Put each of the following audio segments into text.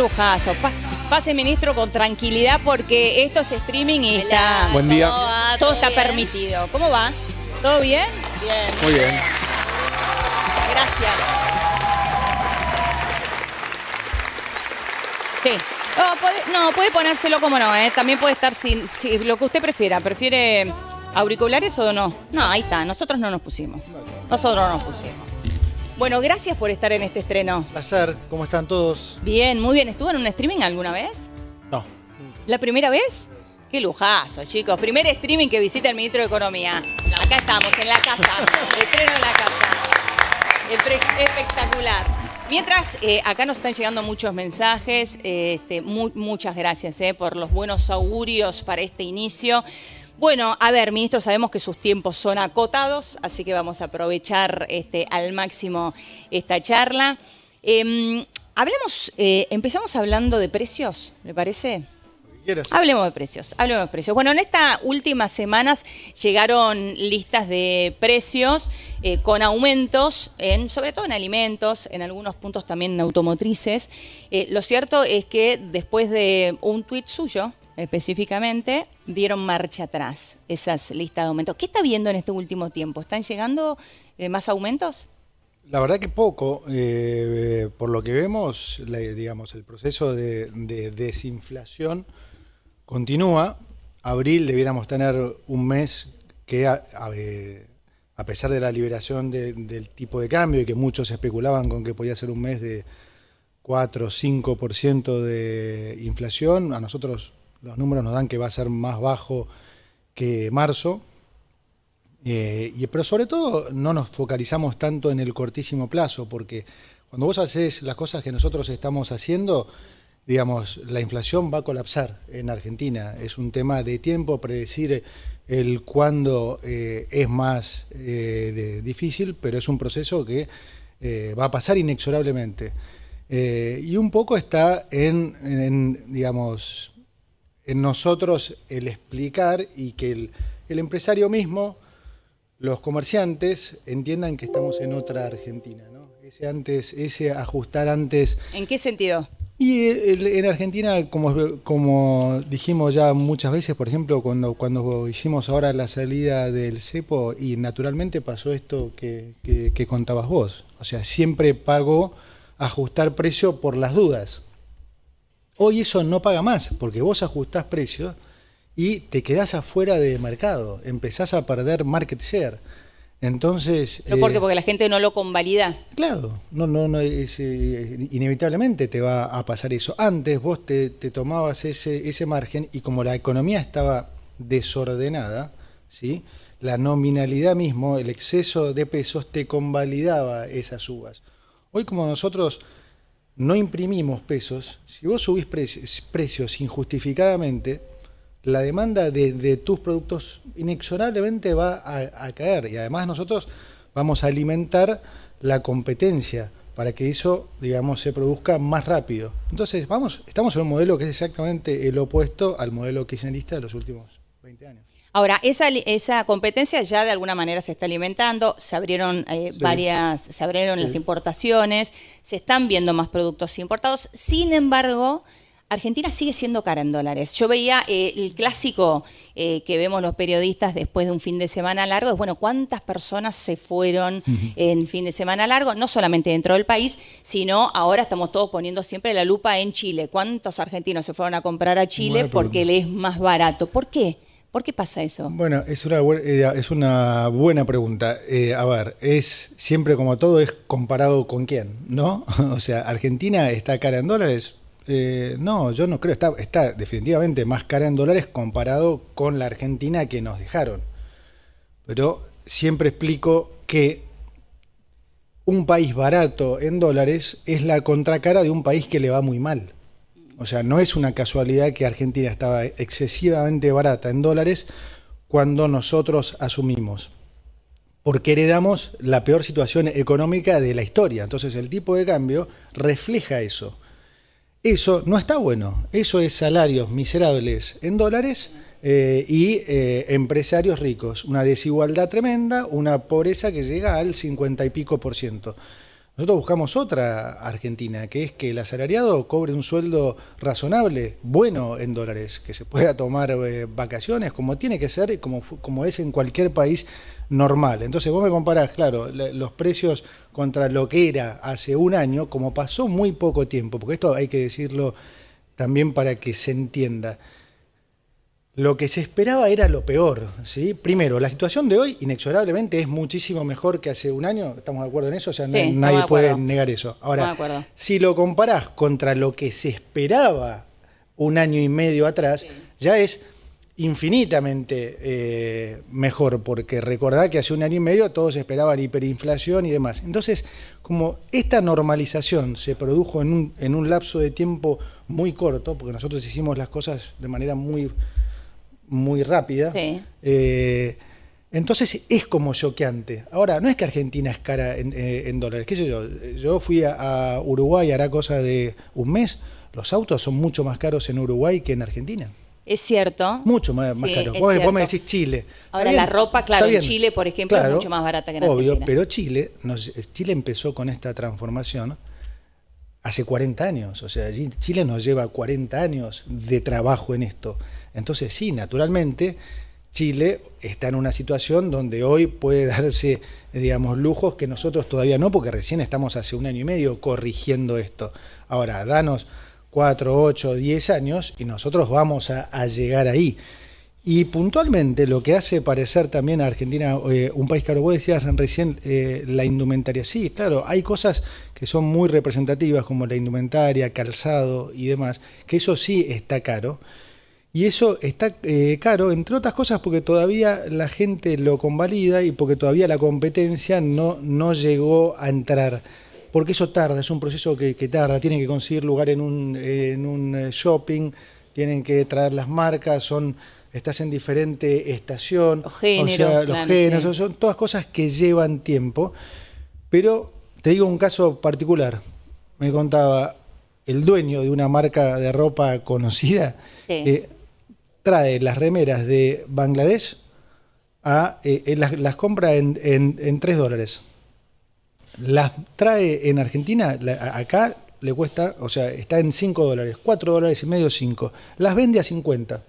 lujazo. Pase, ministro, con tranquilidad porque esto es streaming y está... Buen día. Todo está permitido. ¿Cómo va? ¿Todo bien? Bien. Muy bien. Gracias. Sí. Puede ponérselo como no, ¿eh? También puede estar sin lo que usted prefiera. ¿Prefiere auriculares o no? No, ahí está. Nosotros no nos pusimos. Bueno, gracias por estar en este estreno. Placer. ¿Cómo están todos? Bien, muy bien. ¿Estuvo en un streaming alguna vez? No. ¿La primera vez? Qué lujazo, chicos. Primer streaming que visita el ministro de Economía. Acá estamos, en la casa. Estreno en la casa. Espectacular. Mientras, acá nos están llegando muchos mensajes. Muchas gracias por los buenos augurios para este inicio. Bueno, a ver, ministro, sabemos que sus tiempos son acotados, así que vamos a aprovechar al máximo esta charla. Empezamos hablando de precios, ¿le parece? Hablemos de precios. Bueno, en estas últimas semanas llegaron listas de precios con aumentos, sobre todo en alimentos, en algunos puntos también en automotrices. Lo cierto es que después de un tuit suyo, específicamente, dieron marcha atrás esas listas de aumentos. ¿Qué está viendo en este último tiempo? ¿Están llegando más aumentos? La verdad que poco. Por lo que vemos, el proceso de desinflación continúa. Abril debiéramos tener un mes que, a pesar de la liberación del tipo de cambio y que muchos especulaban con que podía ser un mes de 4 o 5% de inflación, a nosotros los números nos dan que va a ser más bajo que marzo. Pero sobre todo no nos focalizamos tanto en el cortísimo plazo, porque cuando vos haces las cosas que nosotros estamos haciendo, la inflación va a colapsar en Argentina. Es un tema de tiempo, predecir el cuándo es más difícil, pero es un proceso que va a pasar inexorablemente. Y un poco está en nosotros el explicar y que el empresario mismo, los comerciantes, entiendan que estamos en otra Argentina, ¿no? Ese ajustar antes. ¿En qué sentido? Y en Argentina, como dijimos ya muchas veces, por ejemplo, cuando hicimos ahora la salida del cepo, y naturalmente pasó esto que contabas vos. O sea, siempre pagó ajustar precio por las dudas. Hoy eso no paga más, porque vos ajustás precios y te quedás afuera de mercado, empezás a perder market share. Entonces, ¿Pero por qué? Porque la gente no lo convalida. Claro, inevitablemente te va a pasar eso. Antes vos te tomabas ese margen y como la economía estaba desordenada, ¿sí? La nominalidad mismo, el exceso de pesos te convalidaba esas subas. Hoy, como nosotros no imprimimos pesos, si vos subís precios injustificadamente, la demanda de tus productos inexorablemente va a caer, y además nosotros vamos a alimentar la competencia para que eso, se produzca más rápido. Entonces, estamos en un modelo que es exactamente el opuesto al modelo kirchnerista de los últimos 20 años. Ahora, esa competencia ya de alguna manera se está alimentando, se abrieron las importaciones, se están viendo más productos importados. Sin embargo, Argentina sigue siendo cara en dólares. Yo veía el clásico que vemos los periodistas después de un fin de semana largo, es bueno, cuántas personas se fueron en fin de semana largo, no solamente dentro del país, sino ahora estamos todos poniendo siempre la lupa en Chile. ¿Cuántos argentinos se fueron a comprar a Chile porque le es más barato? ¿Por qué? ¿Por qué pasa eso? Bueno, es una buena pregunta. A ver, es siempre como todo, es comparado con quién, ¿no? O sea, ¿Argentina está cara en dólares? No, yo no creo. Está definitivamente más cara en dólares comparado con la Argentina que nos dejaron. Pero siempre explico que un país barato en dólares es la contracara de un país que le va muy mal. O sea, no es una casualidad que Argentina estaba excesivamente barata en dólares cuando nosotros asumimos, porque heredamos la peor situación económica de la historia. Entonces el tipo de cambio refleja eso. Eso no está bueno. Eso es salarios miserables en dólares y empresarios ricos. Una desigualdad tremenda, una pobreza que llega al 50 y pico %. Nosotros buscamos otra Argentina, que es que el asalariado cobre un sueldo razonable, bueno en dólares, que se pueda tomar vacaciones como tiene que ser, como es en cualquier país normal. Entonces vos me comparás, claro, los precios contra lo que era hace un año, como pasó muy poco tiempo, porque esto hay que decirlo también para que se entienda. Lo que se esperaba era lo peor, ¿sí? Primero, la situación de hoy, inexorablemente, es muchísimo mejor que hace un año. ¿Estamos de acuerdo en eso? O sea, sí, nadie puede negar eso. Ahora, si lo comparás contra lo que se esperaba un año y medio atrás, sí, ya es infinitamente mejor, porque recordá que hace un año y medio todos esperaban hiperinflación y demás. Entonces, como esta normalización se produjo en un lapso de tiempo muy corto, porque nosotros hicimos las cosas de manera muy rápida, sí, entonces es como choqueante. Ahora, no es que Argentina es cara en dólares, qué sé yo fui a Uruguay, hará cosa de un mes, los autos son mucho más caros en Uruguay que en Argentina. Es cierto. Mucho más caro. Vos me decís Chile. Ahora la ropa, claro, en Chile, por ejemplo, claro, es mucho más barata que en Argentina. Obvio, pero Chile empezó con esta transformación hace 40 años. O sea, Chile nos lleva 40 años de trabajo en esto. Entonces, sí, naturalmente, Chile está en una situación donde hoy puede darse, digamos, lujos que nosotros todavía no, porque recién estamos hace un año y medio corrigiendo esto. Ahora, danos 4, 8, 10 años y nosotros vamos a llegar ahí. Y puntualmente lo que hace parecer también a Argentina un país caro, vos decías recién la indumentaria. Sí, claro, hay cosas que son muy representativas como la indumentaria, calzado y demás, que eso sí está caro. Y eso está caro, entre otras cosas, porque todavía la gente lo convalida y porque todavía la competencia no llegó a entrar. Porque eso tarda, es un proceso que tarda, tienen que conseguir lugar en un shopping, tienen que traer las marcas, estás en diferente estación. Los géneros, o sea, los géneros, sí, son todas cosas que llevan tiempo. Pero te digo un caso particular. Me contaba el dueño de una marca de ropa conocida, sí, trae las remeras de Bangladesh, las compra en $3. Las trae en Argentina, acá le cuesta, o sea, está en $5, $4.50, 5. Las vende a 50.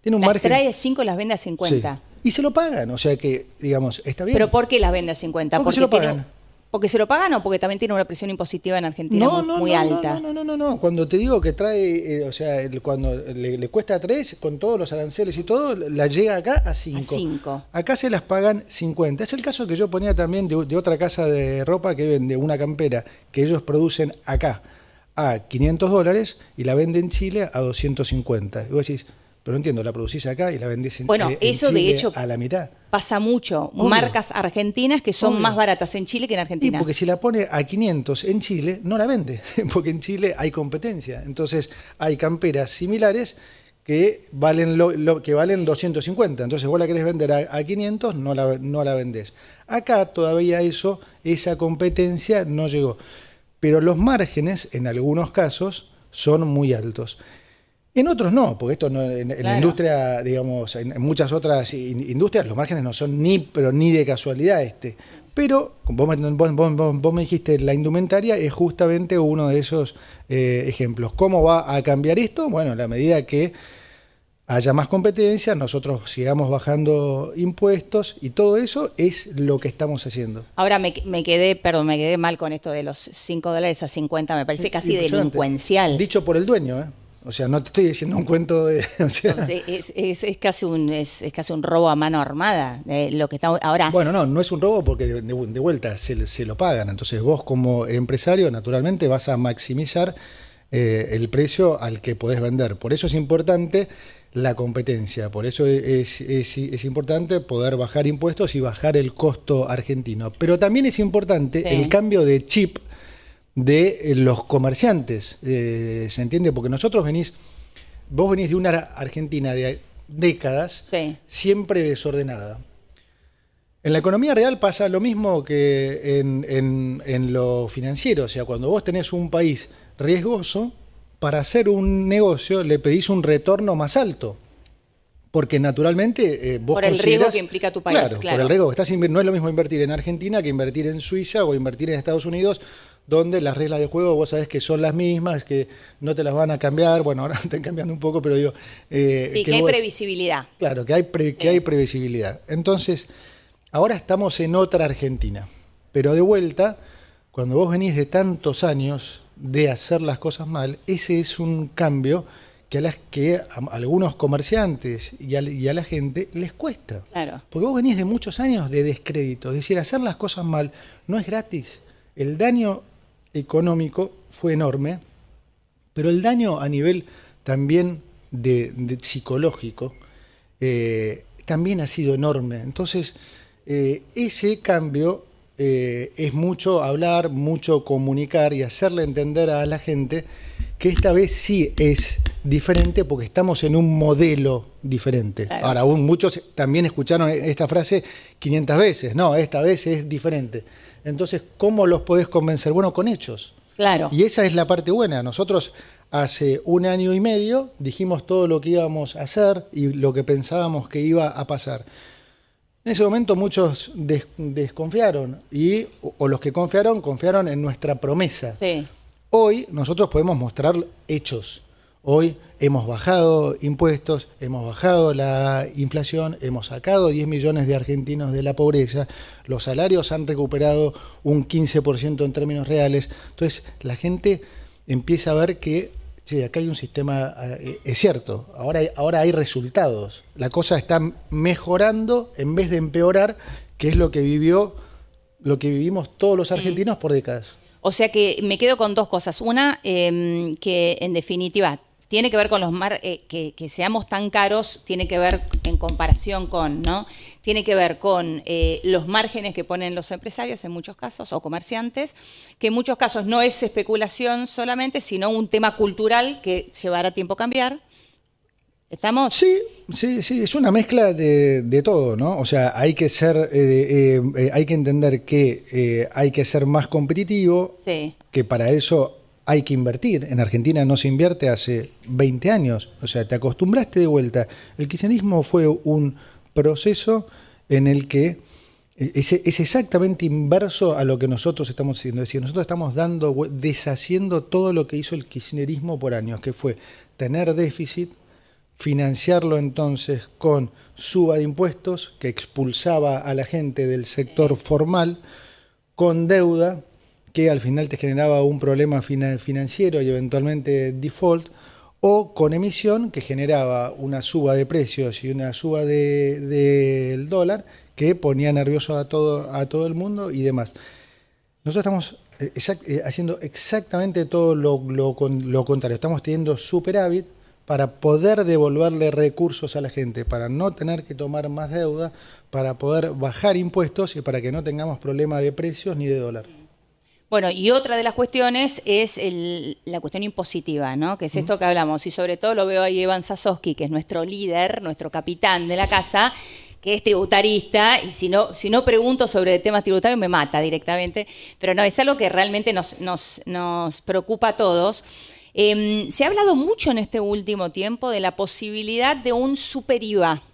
Tiene un margen. Trae a 5, las vende a 50. Sí. Y se lo pagan, o sea que, digamos, está bien. ¿Pero por qué las vende a 50? Porque se lo pagan. ¿Porque se lo pagan o porque también tiene una presión impositiva en Argentina muy alta? No. Cuando te digo que trae, o sea, cuando le cuesta 3, con todos los aranceles y todo, la llega acá a 5. A 5. Acá se las pagan 50. Es el caso que yo ponía también de otra casa de ropa que vende una campera que ellos producen acá a $500 y la venden en Chile a 250. Y vos decís, pero no entiendo, la producís acá y la vendés en eso Chile de hecho a la mitad. Pasa mucho. Obvio. Marcas argentinas que son más baratas en Chile que en Argentina. Y porque si la pone a 500 en Chile, no la vende, porque en Chile hay competencia. Entonces hay camperas similares que valen que valen 250. Entonces vos la querés vender a 500, no la vendés. Acá todavía esa competencia no llegó. Pero los márgenes, en algunos casos, son muy altos. En otros no, porque esto no, en claro, la industria, digamos, en muchas otras industrias los márgenes no son ni de casualidad Pero, vos me dijiste, la indumentaria es justamente uno de esos ejemplos. ¿Cómo va a cambiar esto? Bueno, a la medida que haya más competencia, nosotros sigamos bajando impuestos y todo eso es lo que estamos haciendo. Ahora me quedé mal con esto de los $5 a 50, me parece casi delincuencial. Dicho por el dueño, O sea, no te estoy diciendo un cuento de... O sea. Es casi un robo a mano armada, lo que está ahora. Bueno, no es un robo porque de vuelta se lo pagan. Entonces vos como empresario, naturalmente, vas a maximizar el precio al que podés vender. Por eso es importante la competencia. Por eso es importante poder bajar impuestos y bajar el costo argentino. Pero también es importante el cambio de chip de los comerciantes, ¿se entiende? Porque vos venís de una Argentina de décadas siempre desordenada. En la economía real pasa lo mismo que en lo financiero, o sea, cuando vos tenés un país riesgoso, para hacer un negocio le pedís un retorno más alto, Porque naturalmente vos por el riesgo que implica tu país, claro. Por el riesgo que no es lo mismo invertir en Argentina que invertir en Suiza o invertir en Estados Unidos, donde las reglas de juego vos sabés que son las mismas, que no te las van a cambiar. Bueno, ahora están cambiando un poco, pero digo... sí, que hay previsibilidad. Claro, que hay previsibilidad. Entonces, ahora estamos en otra Argentina. Pero de vuelta, cuando vos venís de tantos años de hacer las cosas mal, ese es un cambio que a algunos comerciantes y a la gente les cuesta. Claro. Porque vos venís de muchos años de descrédito. Es decir, hacer las cosas mal no es gratis. El daño económico fue enorme, pero el daño a nivel también de psicológico también ha sido enorme. Entonces, ese cambio es mucho hablar, mucho comunicar y hacerle entender a la gente que esta vez sí es diferente porque estamos en un modelo diferente. Claro. Ahora, muchos también escucharon esta frase 500 veces. No, esta vez es diferente. Entonces, ¿cómo los podés convencer? Bueno, con hechos. Claro. Y esa es la parte buena. Nosotros hace 1 año y medio dijimos todo lo que íbamos a hacer y lo que pensábamos que iba a pasar. En ese momento muchos desconfiaron o los que confiaron en nuestra promesa. Sí. Hoy nosotros podemos mostrar hechos. Hoy hemos bajado impuestos, hemos bajado la inflación, hemos sacado 10 millones de argentinos de la pobreza, los salarios han recuperado un 15% en términos reales. Entonces la gente empieza a ver que acá hay un sistema, es cierto, ahora hay resultados. La cosa está mejorando en vez de empeorar, que es lo que vivimos todos los argentinos por décadas. O sea que me quedo con 2 cosas. Una, que en definitiva tiene que ver con que seamos tan caros, tiene que ver en comparación con, ¿no? Tiene que ver con los márgenes que ponen los empresarios en muchos casos, o comerciantes, que en muchos casos no es especulación solamente, sino un tema cultural que llevará tiempo cambiar. ¿Estamos? Sí, es una mezcla de todo, ¿no? O sea, hay que entender que hay que ser más competitivo, sí, que para eso hay que invertir. En Argentina no se invierte hace 20 años, o sea, te acostumbraste de vuelta. El kirchnerismo fue un proceso en el que es exactamente inverso a lo que nosotros estamos haciendo. Es decir, nosotros estamos deshaciendo todo lo que hizo el kirchnerismo por años, que fue tener déficit, financiarlo entonces con suba de impuestos que expulsaba a la gente del sector formal, con deuda que al final te generaba un problema financiero y eventualmente default, o con emisión que generaba una suba de precios y una suba del dólar que ponía nervioso a todo el mundo y demás. Nosotros estamos haciendo exactamente todo lo contrario. Estamos teniendo superávit para poder devolverle recursos a la gente, para no tener que tomar más deuda, para poder bajar impuestos y para que no tengamos problema de precios ni de dólar. Bueno, y otra de las cuestiones es la cuestión impositiva, ¿no? Que es esto que hablamos, y sobre todo lo veo ahí Evan Sasovsky, que es nuestro líder, nuestro capitán de la casa, que es tributarista, y si no pregunto sobre temas tributarios me mata directamente, pero no, es algo que realmente nos preocupa a todos. Se ha hablado mucho en este último tiempo de la posibilidad de un super IVA.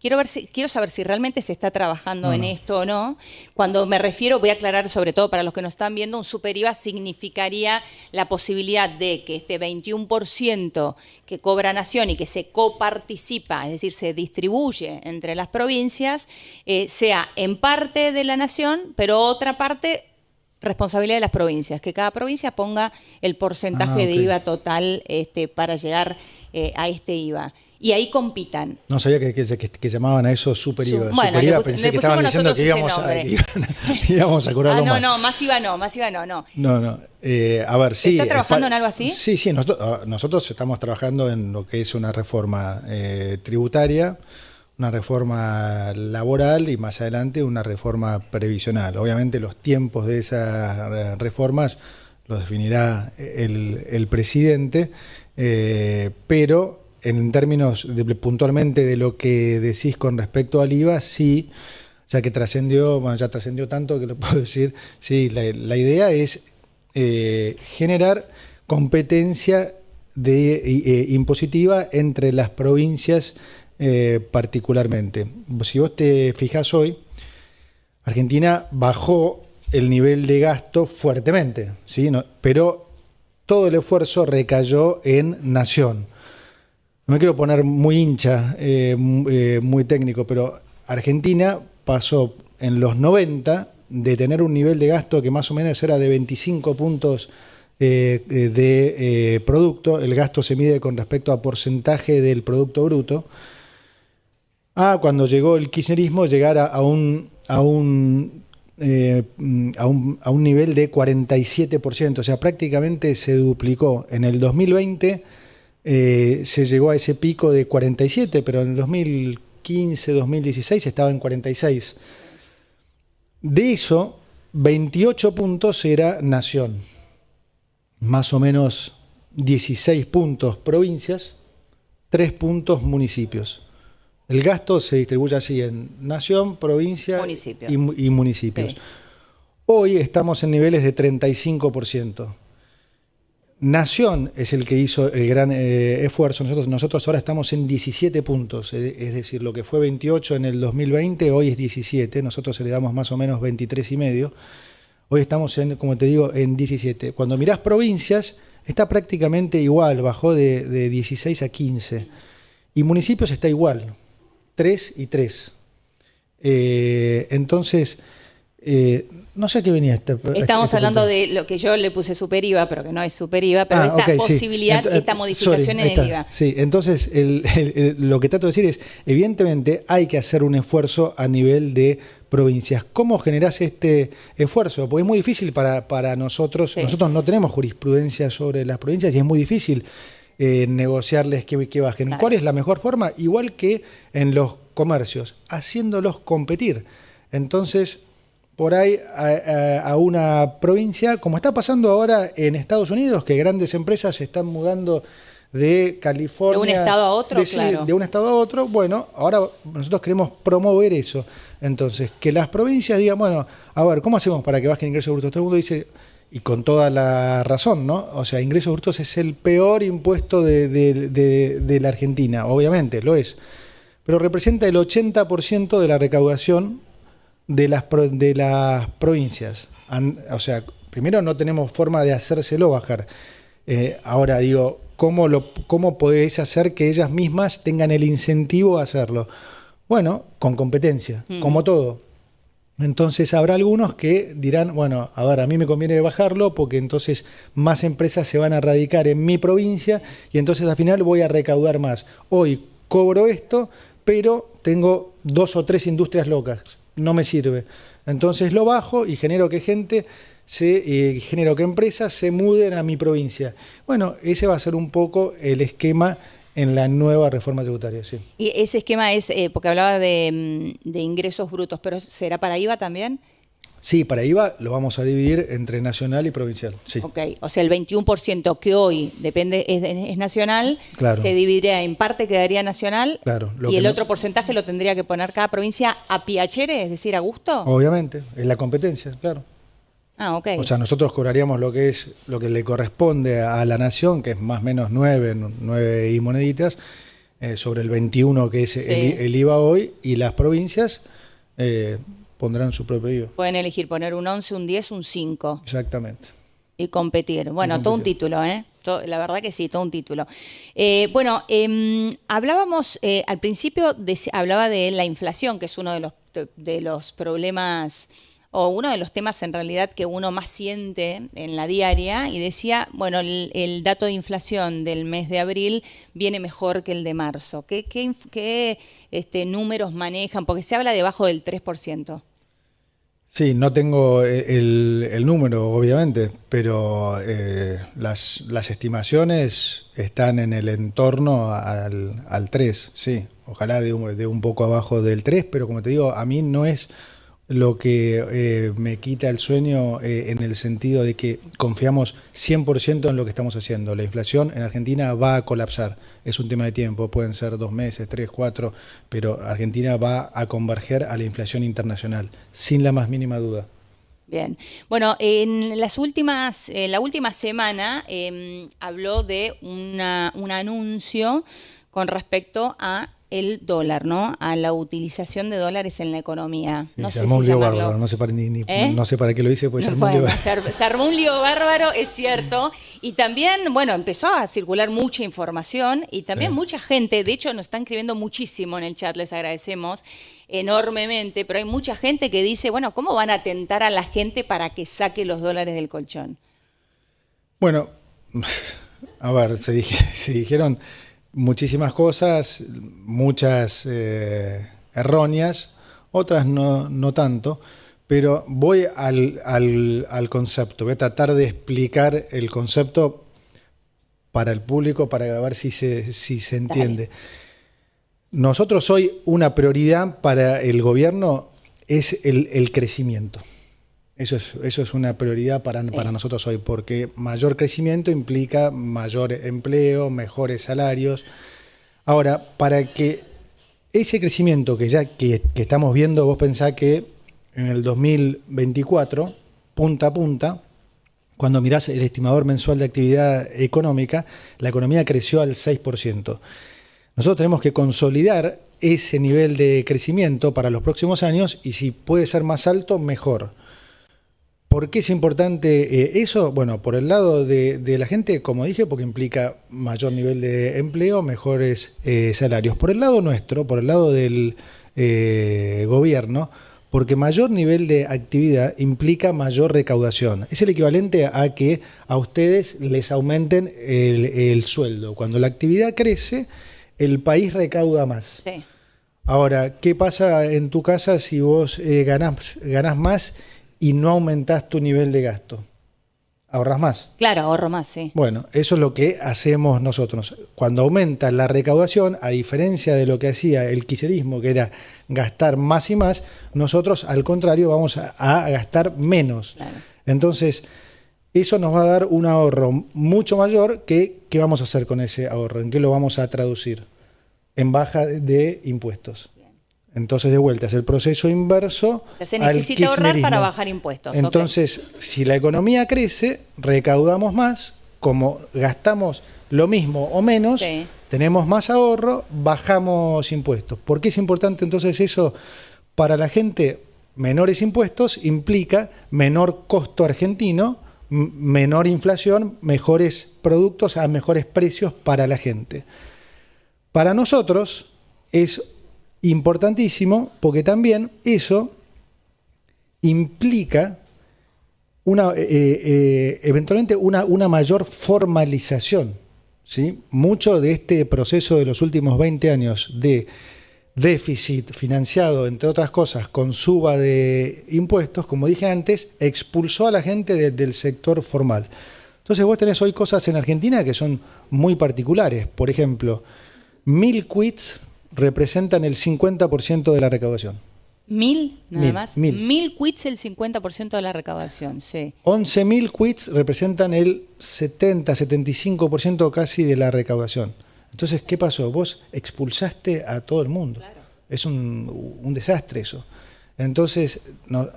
Quiero saber si realmente se está trabajando en esto o no. Cuando me refiero, voy a aclarar sobre todo para los que nos están viendo, un super IVA significaría la posibilidad de que este 21% que cobra Nación y que se coparticipa, es decir, se distribuye entre las provincias, sea en parte de la Nación, pero otra parte responsabilidad de las provincias, que cada provincia ponga el porcentaje de IVA total para llegar a este IVA. Y ahí compitan. No sabía que llamaban a eso super IVA. Bueno, super IVA pensé que estaban diciendo que íbamos a cobrarlo más. No, más IVA no. No. A ver, sí. ¿Está trabajando en algo así? Sí. Nosotros estamos trabajando en lo que es una reforma tributaria, una reforma laboral y más adelante una reforma previsional. Obviamente los tiempos de esas reformas los definirá el presidente, pero en términos puntualmente de lo que decís con respecto al IVA, sí, ya que trascendió tanto que lo puedo decir, sí, la idea es generar competencia impositiva entre las provincias particularmente. Si vos te fijás hoy, Argentina bajó el nivel de gasto fuertemente, ¿sí? Pero todo el esfuerzo recayó en Nación. No me quiero poner muy hincha, muy técnico, pero Argentina pasó en los 90 de tener un nivel de gasto que más o menos era de 25 puntos de producto. El gasto se mide con respecto a porcentaje del Producto Bruto. Cuando llegó el kirchnerismo, llegar a un nivel de 47%, o sea, prácticamente se duplicó. En el 2020 se llegó a ese pico de 47, pero en el 2015, 2016 estaba en 46. De eso, 28 puntos era Nación, más o menos 16 puntos provincias, 3 puntos municipios. El gasto se distribuye así en Nación, provincia y municipios. Sí. Hoy estamos en niveles de 35%. Nación es el que hizo el gran esfuerzo. Nosotros ahora estamos en 17 puntos, es decir, lo que fue 28 en el 2020, hoy es 17. Nosotros le damos más o menos 23,5. Hoy estamos, como te digo, en 17. Cuando mirás provincias, está prácticamente igual, bajó de 16 a 15. Y municipios está igual. 3 y 3. Entonces, no sé a qué venía esta. Estamos hablando de lo que yo le puse super IVA, pero que no es super IVA, pero esta posibilidad, sí. Esta modificación en el IVA. Sí, entonces lo que trato de decir es, evidentemente hay que hacer un esfuerzo a nivel de provincias. ¿Cómo generás este esfuerzo? Porque es muy difícil para nosotros. Sí. Nosotros no tenemos jurisprudencia sobre las provincias y es muy difícil negociarles que bajen. Claro. ¿Cuál es la mejor forma? Igual que en los comercios, haciéndolos competir. Entonces, por ahí a una provincia, como está pasando ahora en Estados Unidos, que grandes empresas se están mudando de California. De un estado a otro, claro. De un estado a otro. Bueno, ahora nosotros queremos promover eso. Entonces, que las provincias digan, bueno, a ver, ¿cómo hacemos para que bajen ingresos brutos? Todo el mundo dice, y con toda la razón, ¿no? O sea, ingresos brutos es el peor impuesto de la Argentina, obviamente, lo es. Pero representa el 80% de la recaudación de las provincias. O sea, primero no tenemos forma de hacérselo bajar. Ahora digo, ¿cómo podéis hacer que ellas mismas tengan el incentivo a hacerlo? Bueno, con competencia, como todo. Entonces habrá algunos que dirán, bueno, a ver, a mí me conviene bajarlo porque entonces más empresas se van a radicar en mi provincia y entonces al final voy a recaudar más. Hoy cobro esto, pero tengo 2 o 3 industrias locas. No me sirve. Entonces lo bajo y genero que empresas se muden a mi provincia. Bueno, ese va a ser un poco el esquema en la nueva reforma tributaria, sí. Y ese esquema es, porque hablaba de ingresos brutos, pero ¿será para IVA también? Sí, para IVA lo vamos a dividir entre nacional y provincial, sí. Ok, o sea, el 21% que hoy depende es nacional, claro. Se dividiría en parte, quedaría nacional, claro, y el otro porcentaje lo tendría que poner cada provincia a piacere, es decir, a gusto. Obviamente, es la competencia, claro. Ah, ok. O sea, nosotros cobraríamos lo que le corresponde a la nación, que es más o menos 9 y moneditas, sobre el 21 que es sí. el IVA hoy, y las provincias pondrán su propio IVA. Pueden elegir poner un 11, un 10, un 5. Exactamente. Y competir. Bueno, todo un título, ¿eh? La verdad que sí, todo un título. Hablábamos, al principio hablaba de la inflación, que es uno de los problemas, o uno de los temas en realidad que uno más siente en la diaria, y decía, bueno, el dato de inflación del mes de abril viene mejor que el de marzo. ¿Qué números manejan? Porque se habla debajo del 3%. Sí, no tengo el número, obviamente, pero las estimaciones están en el entorno al 3, sí. Ojalá de un poco abajo del 3, pero como te digo, a mí no es lo que me quita el sueño en el sentido de que confiamos 100% en lo que estamos haciendo. La inflación en Argentina va a colapsar. Es un tema de tiempo, pueden ser 2 meses, 3, 4, pero Argentina va a converger a la inflación internacional, sin la más mínima duda. Bien. Bueno, en la última semana habló de un anuncio con respecto a el dólar, ¿no? A la utilización de dólares en la economía. Sí, no se sé armó si un lío llamarlo. bárbaro, no sé para qué lo hice, pues se armó un lío Bueno, bárbaro. se armó un lío bárbaro, es cierto. Y también, bueno, empezó a circular mucha información y también Sí. mucha gente, de hecho nos están escribiendo muchísimo en el chat, les agradecemos enormemente, pero hay mucha gente que dice, bueno, ¿cómo van a tentar a la gente para que saque los dólares del colchón? Bueno, a ver, se dijeron muchísimas cosas, muchas erróneas, otras no tanto, pero voy al concepto, voy a tratar de explicar el concepto para el público para ver si se entiende. Dale. Nosotros hoy una prioridad para el gobierno es el crecimiento. Eso es una prioridad para nosotros hoy, porque mayor crecimiento implica mayor empleo, mejores salarios. Ahora, para que ese crecimiento que estamos viendo, vos pensás que en el 2024, punta a punta, cuando mirás el estimador mensual de actividad económica, la economía creció al 6%. Nosotros tenemos que consolidar ese nivel de crecimiento para los próximos años y si puede ser más alto, mejor. ¿Por qué es importante eso? Bueno, por el lado de la gente, como dije, porque implica mayor nivel de empleo, mejores salarios. Por el lado nuestro, por el lado del gobierno, porque mayor nivel de actividad implica mayor recaudación. Es el equivalente a que a ustedes les aumenten el sueldo. Cuando la actividad crece, el país recauda más. Sí. Ahora, ¿qué pasa en tu casa si vos ganás más y no aumentás tu nivel de gasto? ¿Ahorras más? Claro, ahorro más, sí. Bueno, eso es lo que hacemos nosotros. Cuando aumenta la recaudación, a diferencia de lo que hacía el kirchnerismo, que era gastar más y más, nosotros al contrario vamos a gastar menos. Claro. Entonces, eso nos va a dar un ahorro mucho mayor que ¿qué vamos a hacer con ese ahorro? ¿En qué lo vamos a traducir? En baja de impuestos. Entonces, de vuelta, es el proceso inverso. O sea, se necesita al ahorrar kirchnerismo. para bajar impuestos. Entonces, si la economía crece, recaudamos más, como gastamos lo mismo o menos, Sí. tenemos más ahorro, bajamos impuestos. ¿Por qué es importante entonces eso para la gente? Menores impuestos implica menor costo argentino, menor inflación, mejores productos a mejores precios para la gente. Para nosotros es importantísimo porque también eso implica eventualmente una mayor formalización, ¿sí? Mucho de este proceso de los últimos 20 años de déficit financiado, entre otras cosas, con suba de impuestos, como dije antes, expulsó a la gente del sector formal. Entonces vos tenés hoy cosas en Argentina que son muy particulares. Por ejemplo, 1000 quits representan el 50% de la recaudación. 1.000 nada 1000, más. 1000. 1.000 quits el 50% de la recaudación, sí. 11.000 quits representan el 70-75% casi de la recaudación. Entonces, ¿qué pasó? Vos expulsaste a todo el mundo. Claro. Es un desastre eso. Entonces,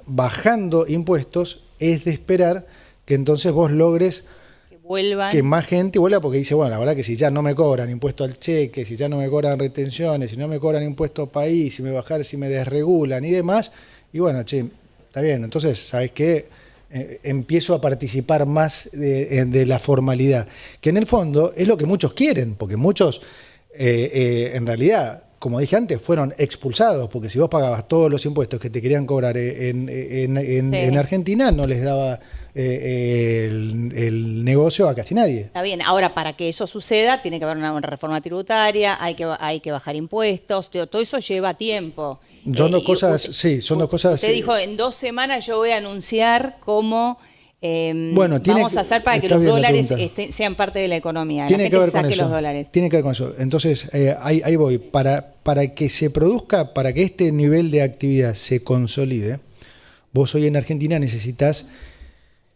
bajando impuestos es de esperar que entonces vos logres Que vuelvan. que más gente vuelva, porque dice, bueno, la verdad que si ya no me cobran impuesto al cheque, si ya no me cobran retenciones, si no me cobran impuesto país, si me desregulan y demás, y bueno, che, está bien, entonces, ¿sabes qué? Empiezo a participar más de la formalidad, que en el fondo es lo que muchos quieren, porque muchos, en realidad, como dije antes, fueron expulsados, porque si vos pagabas todos los impuestos que te querían cobrar en Argentina, no les daba el negocio a casi nadie. Está bien, ahora para que eso suceda tiene que haber una reforma tributaria, hay que bajar impuestos, todo eso lleva tiempo. Son dos Y cosas, sí, son dos cosas. Usted dijo, en 2 semanas yo voy a anunciar cómo Bueno, vamos a hacer para que está los bien la dólares pregunta. sean parte de la economía. Tiene la que gente ver con saque eso. los dólares. Tiene que ver con eso. Entonces, ahí voy. Para que se produzca, para que este nivel de actividad se consolide, vos hoy en Argentina necesitas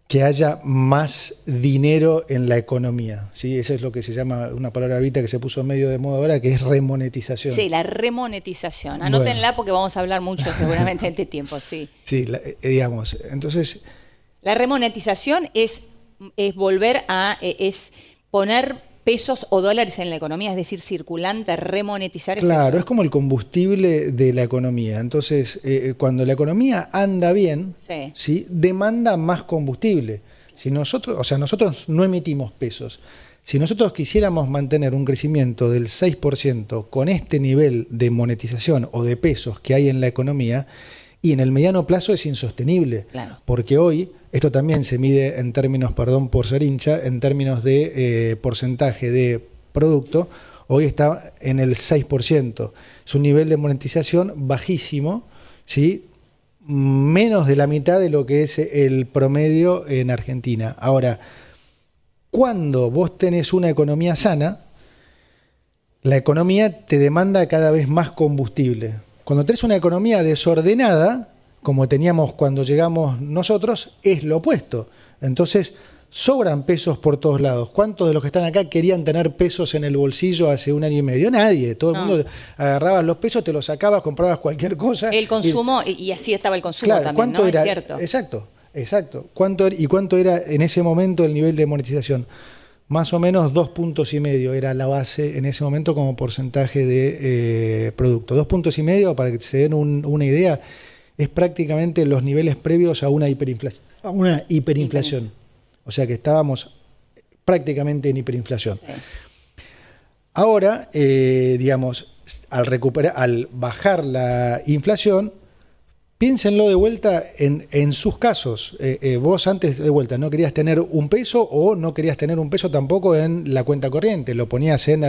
que haya más dinero en la economía, ¿sí? Eso es lo que se llama, una palabra ahorita que se puso medio de moda ahora, que es remonetización. Sí, la remonetización. Anótenla porque vamos a hablar mucho seguramente en este tiempo, sí. Sí, digamos, entonces... La remonetización es volver a... es poner pesos o dólares en la economía, es decir, circulante, remonetizar. Claro, es como el combustible de la economía. Entonces, cuando la economía anda bien, Sí. ¿sí? Demanda más combustible. Si nosotros, o sea, nosotros no emitimos pesos. Si nosotros quisiéramos mantener un crecimiento del 6% con este nivel de monetización o de pesos que hay en la economía, y en el mediano plazo es insostenible. Claro. Porque hoy, esto también se mide en términos, perdón por ser hincha, en términos de porcentaje de producto, hoy está en el 6%. Es un nivel de monetización bajísimo, ¿sí? Menos de la mitad de lo que es el promedio en Argentina. Ahora, cuando vos tenés una economía sana, la economía te demanda cada vez más combustible. Cuando tenés una economía desordenada, como teníamos cuando llegamos nosotros, es lo opuesto. Entonces, sobran pesos por todos lados. ¿Cuántos de los que están acá querían tener pesos en el bolsillo hace un año y medio? Nadie. Todo el mundo agarrabas los pesos, te los sacabas, comprabas cualquier cosa. El consumo, y así estaba el consumo, claro, también, ¿cuánto ¿no? era? Es cierto. Exacto. ¿Cuánto era en ese momento el nivel de monetización? Más o menos 2,5 puntos era la base en ese momento como porcentaje de producto. 2,5 puntos, para que se den una idea, es prácticamente los niveles previos a una hiperinflación. O sea que estábamos prácticamente en hiperinflación. Sí. Ahora, digamos, al bajar la inflación, piénsenlo de vuelta en sus casos. Vos antes, de vuelta, no querías tener un peso o no querías tener un peso tampoco en la cuenta corriente. Lo ponías en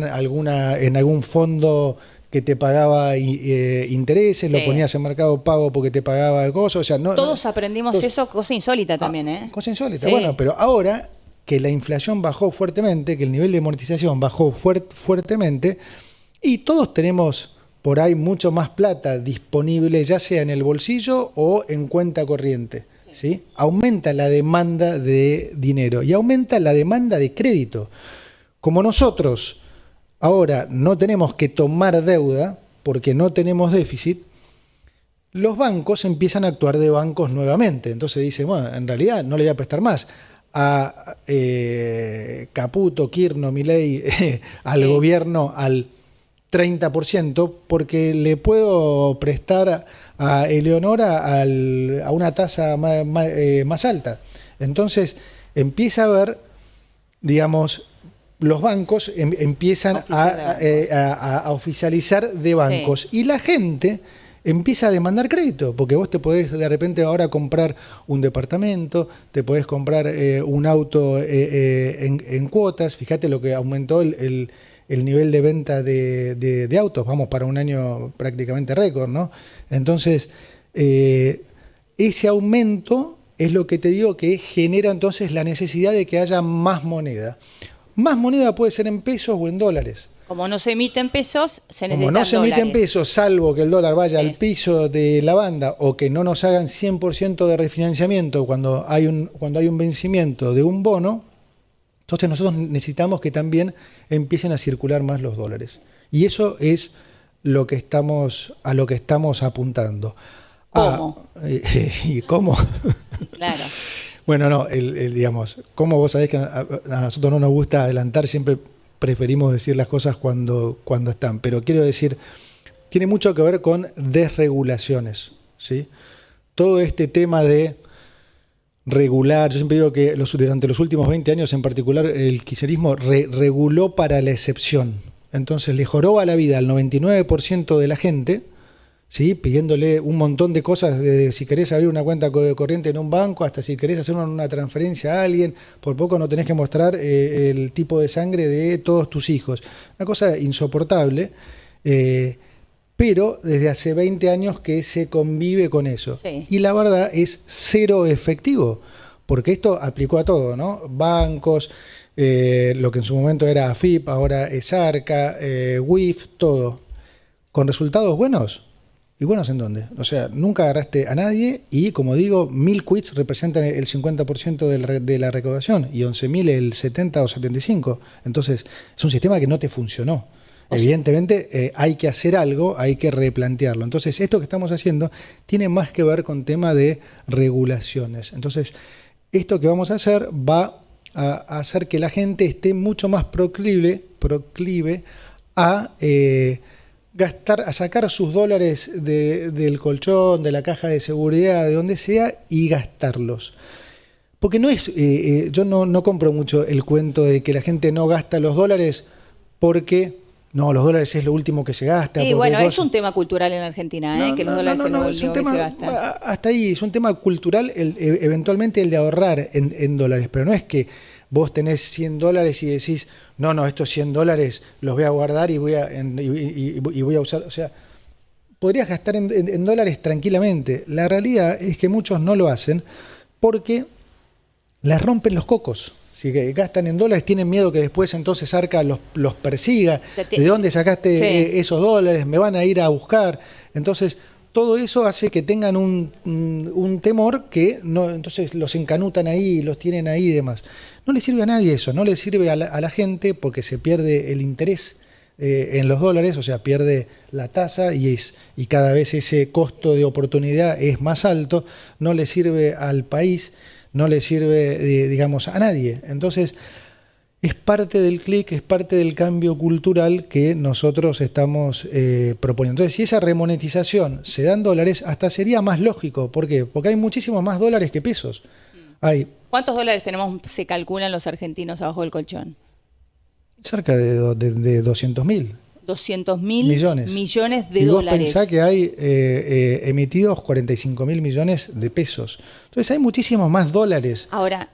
algún fondo que te pagaba intereses, lo ponías en Mercado Pago porque te pagaba cosas. O sea, todos aprendimos eso, cosa insólita también, ¿eh? Cosa insólita, sí. Bueno, pero ahora que la inflación bajó fuertemente, que el nivel de monetización bajó fuertemente, y todos tenemos por ahí mucho más plata disponible, ya sea en el bolsillo o en cuenta corriente, ¿sí? Aumenta la demanda de dinero y aumenta la demanda de crédito. Como nosotros ahora no tenemos que tomar deuda porque no tenemos déficit, los bancos empiezan a actuar de bancos nuevamente. Entonces dicen, bueno, en realidad no le voy a prestar más a Caputo, Kirchner, Milei, al gobierno, al 30%, porque le puedo prestar a Eleonora a una tasa más alta. Entonces empieza a haber, digamos, los bancos empiezan a oficializar de bancos, sí. Y la gente empieza a demandar crédito, porque vos te podés de repente ahora comprar un departamento, te podés comprar un auto en cuotas. Fíjate lo que aumentó el nivel de venta de autos, vamos para un año prácticamente récord, ¿no? Entonces, ese aumento es lo que te digo que genera entonces la necesidad de que haya más moneda. Más moneda puede ser en pesos o en dólares. Como no se emiten pesos, se necesitan Como no se dólares. emiten pesos, salvo que el dólar vaya al piso de la banda o que no nos hagan 100% de refinanciamiento cuando hay un vencimiento de un bono, entonces nosotros necesitamos que también empiecen a circular más los dólares. Y eso es a lo que estamos apuntando. ¿Cómo? ¿Y cómo? Claro. Bueno, no, digamos, como vos sabés que a nosotros no nos gusta adelantar, siempre preferimos decir las cosas cuando están. Pero quiero decir, tiene mucho que ver con desregulaciones, ¿sí? Todo este tema de regular, yo siempre digo que durante los últimos 20 años en particular el kirchnerismo reguló para la excepción. Entonces le joroba la vida al 99% de la gente, ¿sí? Pidiéndole un montón de cosas, de si querés abrir una cuenta corriente en un banco, hasta si querés hacer una transferencia a alguien, por poco no tenés que mostrar el tipo de sangre de todos tus hijos. Una cosa insoportable, pero desde hace 20 años que se convive con eso. Sí. Y la verdad es cero efectivo, porque esto aplicó a todo, ¿no? Bancos, lo que en su momento era AFIP, ahora es ARCA, WIF, todo. ¿Con resultados buenos? ¿Y buenos en dónde? O sea, nunca agarraste a nadie y, como digo, 1.000 quits representan el 50% de la recaudación y 11.000 el 70 o 75. Entonces, es un sistema que no te funcionó. Evidentemente hay que hacer algo, hay que replantearlo. Entonces, esto que estamos haciendo tiene más que ver con tema de regulaciones. Entonces, esto que vamos a hacer va a hacer que la gente esté mucho más proclive a gastar, a sacar sus dólares del colchón, de la caja de seguridad, de donde sea, y gastarlos. Porque no es, yo no compro mucho el cuento de que la gente no gasta los dólares porque no, los dólares es lo último que se gasta. Y bueno, es un tema cultural en Argentina, que los dólares es lo último que se gastan. Hasta ahí, es un tema cultural, eventualmente el de ahorrar en dólares, pero no es que vos tenés $100 y decís, no, estos $100 los voy a guardar y voy a usar, o sea, podrías gastar en dólares tranquilamente. La realidad es que muchos no lo hacen porque les rompen los cocos. Si gastan en dólares, tienen miedo que después entonces Arca los persiga. ¿De dónde sacaste esos dólares? Me van a ir a buscar. Entonces, todo eso hace que tengan un temor que no, entonces los encanutan ahí, los tienen ahí y demás. No le sirve a nadie eso, no le sirve a la gente porque se pierde el interés en los dólares, o sea, pierde la tasa y cada vez ese costo de oportunidad es más alto. No le sirve al país, no le sirve, digamos, a nadie. Entonces, es parte del clic, es parte del cambio cultural que nosotros estamos proponiendo. Entonces, si esa remonetización se da en dólares, hasta sería más lógico. ¿Por qué? Porque hay muchísimos más dólares que pesos. ¿Cuántos dólares se calculan los argentinos abajo del colchón? Cerca de 200.000. 200.000 millones de dólares. Vos pensá que hay emitidos 45.000 millones de pesos. Entonces hay muchísimos más dólares. Ahora,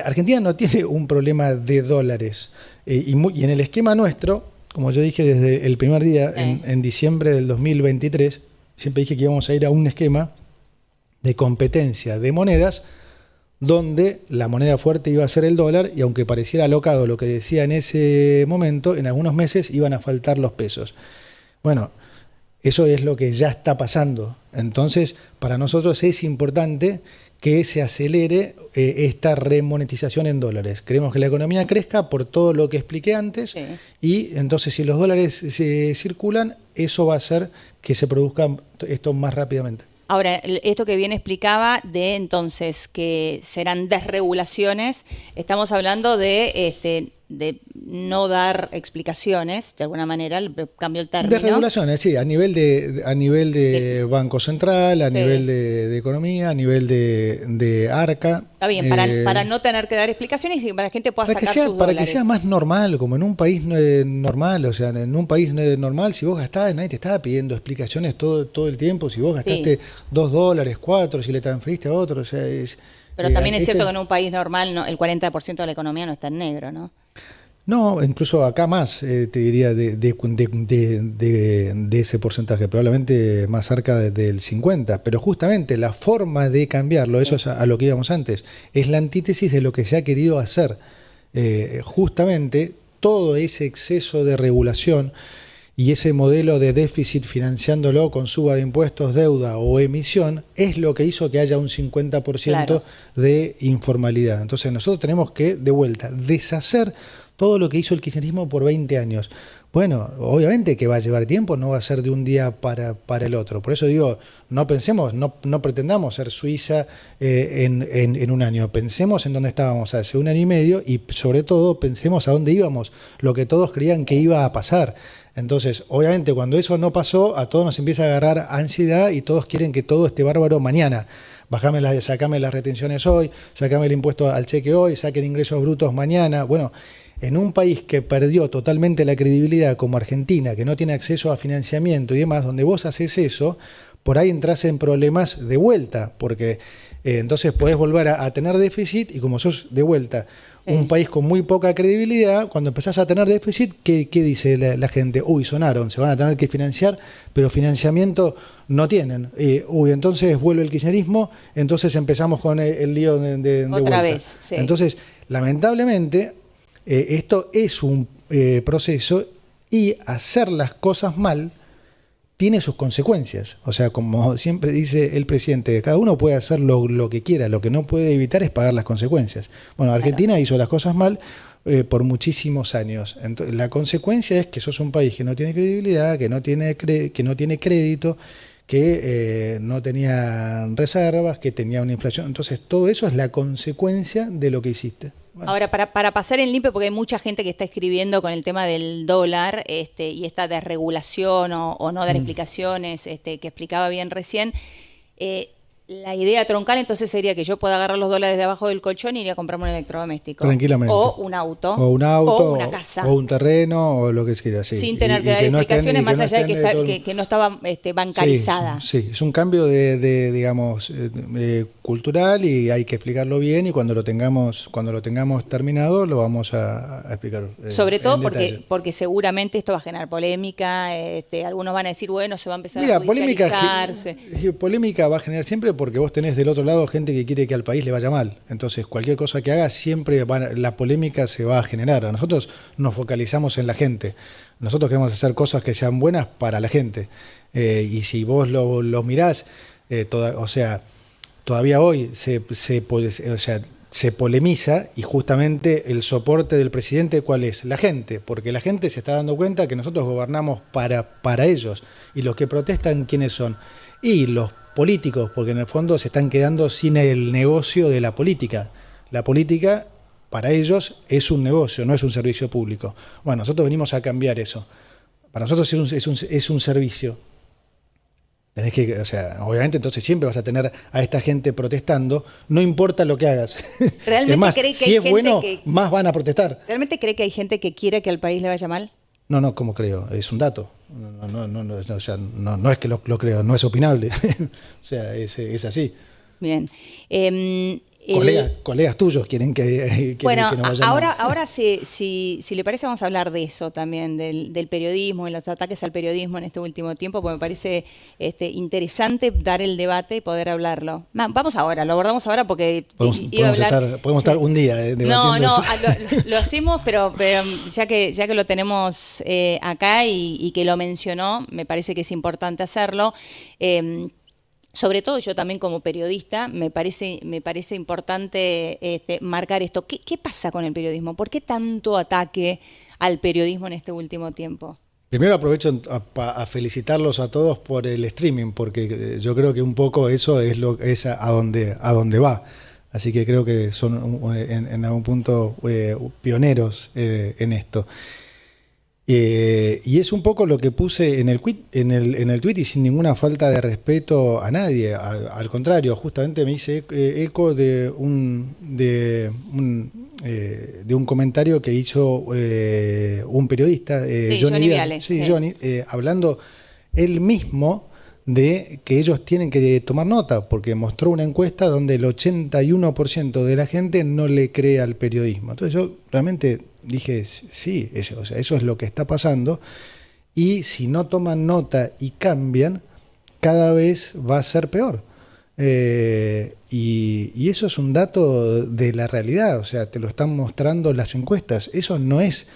Argentina no tiene un problema de dólares. Y en el esquema nuestro, como yo dije desde el primer día, en diciembre del 2023, siempre dije que íbamos a ir a un esquema de competencia de monedas donde la moneda fuerte iba a ser el dólar, y aunque pareciera alocado lo que decía en ese momento, en algunos meses iban a faltar los pesos. Bueno, eso es lo que ya está pasando. Entonces, para nosotros es importante que se acelere esta remonetización en dólares. Queremos que la economía crezca por todo lo que expliqué antes, y entonces si los dólares se circulan, eso va a hacer que se produzca esto más rápidamente. Ahora, esto que bien explicaba de entonces que serán desregulaciones, estamos hablando de no dar explicaciones, de alguna manera, cambio el término. Desregulaciones, sí, a nivel de Banco Central, a nivel de Economía, a nivel de Arca. Está bien, para no tener que dar explicaciones y para que la gente pueda sacar sus dólares. Para que sea más normal, como en un país normal, o sea, en un país normal, si vos gastás, nadie te estaba pidiendo explicaciones todo el tiempo, si vos gastaste $2, 4, si le transferiste a otro, o sea, Pero también es cierto que en un país normal el 40% de la economía no está en negro, ¿no? No, incluso acá más, te diría, de ese porcentaje, probablemente más cerca del 50%, pero justamente la forma de cambiarlo, eso es a lo que íbamos antes, es la antítesis de lo que se ha querido hacer. Justamente todo ese exceso de regulación y ese modelo de déficit financiándolo con suba de impuestos, deuda o emisión, es lo que hizo que haya un 50% de informalidad. Entonces nosotros tenemos que, de vuelta, deshacer todo lo que hizo el kirchnerismo por 20 años. Bueno, obviamente que va a llevar tiempo, no va a ser de un día para el otro. Por eso digo, no pensemos, no pretendamos ser Suiza en un año. Pensemos en dónde estábamos hace un año y medio y sobre todo pensemos a dónde íbamos, lo que todos creían que iba a pasar. Entonces, obviamente, cuando eso no pasó, a todos nos empieza a agarrar ansiedad y todos quieren que todo esté bárbaro mañana. Sacame las retenciones hoy, sacame el impuesto al cheque hoy, saquen ingresos brutos mañana. Bueno, en un país que perdió totalmente la credibilidad como Argentina, que no tiene acceso a financiamiento y demás, donde vos haces eso, por ahí entras en problemas de vuelta, porque entonces podés volver a tener déficit y como sos de vuelta un país con muy poca credibilidad, cuando empezás a tener déficit, ¿qué dice la gente? Sonaron, se van a tener que financiar, pero financiamiento no tienen. Entonces vuelve el kirchnerismo, entonces empezamos con el lío de otra vuelta. Vez, sí. Entonces, lamentablemente, esto es un proceso y hacer las cosas mal tiene sus consecuencias. O sea, como siempre dice el presidente, cada uno puede hacer lo que quiera, lo que no puede evitar es pagar las consecuencias. Bueno, Argentina hizo las cosas mal por muchísimos años. Entonces, la consecuencia es que sos un país que no tiene credibilidad, que no tiene crédito, que no tenían reservas, que tenía una inflación. Entonces, todo eso es la consecuencia de lo que hiciste. Bueno. Ahora, para pasar en limpio, porque hay mucha gente que está escribiendo con el tema del dólar y esta desregulación o no dar explicaciones, que explicaba bien recién, la idea troncal entonces sería que yo pueda agarrar los dólares de abajo del colchón y ir a comprarme un electrodoméstico. Tranquilamente. O un auto. O una casa. O un terreno, o lo que quiera. Sí. Sin tener que dar explicaciones más allá de que no estaba bancarizada. Sí, es un cambio digamos, cultural, y hay que explicarlo bien, y cuando lo tengamos terminado lo vamos a explicar. Sobre todo porque seguramente esto va a generar polémica. Algunos van a decir, bueno, se va a empezar a judicializarse. Polémica va a generar siempre, porque vos tenés del otro lado gente que quiere que al país le vaya mal. Entonces, cualquier cosa que haga, siempre la polémica se va a generar. Nosotros nos focalizamos en la gente. Nosotros queremos hacer cosas que sean buenas para la gente. Y si vos lo mirás, todavía hoy se polemiza, y justamente el soporte del presidente, ¿cuál es? La gente, porque la gente se está dando cuenta que nosotros gobernamos para ellos. Y los que protestan, ¿quiénes son? Y los políticos, porque en el fondo se están quedando sin el negocio de la política. La política, para ellos, es un negocio, no es un servicio público. Bueno, nosotros venimos a cambiar eso. Para nosotros es un servicio. Tenés que, obviamente entonces siempre vas a tener a esta gente protestando, no importa lo que hagas. ¿Realmente es más, cree que si hay es gente bueno, más van a protestar. ¿Realmente cree que hay gente que quiere que al país le vaya mal? No, ¿cómo creo? Es un dato. No es que lo creo, no es opinable. Es así. Bien. Colegas tuyos quieren que bueno, que no vaya mal. Ahora si le parece, vamos a hablar de eso también, del periodismo y los ataques al periodismo en este último tiempo, porque me parece interesante dar el debate y poder hablarlo. Lo abordamos ahora porque podemos estar un día debatiendo eso. Lo hacemos, pero ya que lo tenemos acá y que lo mencionó, me parece que es importante hacerlo. Sobre todo yo también como periodista me parece importante marcar esto. ¿Qué pasa con el periodismo? ¿Por qué tanto ataque al periodismo en este último tiempo? Primero aprovecho a felicitarlos a todos por el streaming, porque yo creo que un poco eso es a donde va. Así que creo que son en algún punto pioneros en esto. Y es un poco lo que puse en el tweet, y sin ninguna falta de respeto a nadie. Al contrario, justamente me hice eco de un comentario que hizo un periodista, Johnny Viale. Johnny, hablando él mismo de que ellos tienen que tomar nota, porque mostró una encuesta donde el 81% de la gente no le cree al periodismo. Entonces yo realmente dije, sí, eso es lo que está pasando, y si no toman nota y cambian, cada vez va a ser peor. Y eso es un dato de la realidad, te lo están mostrando las encuestas. Eso no es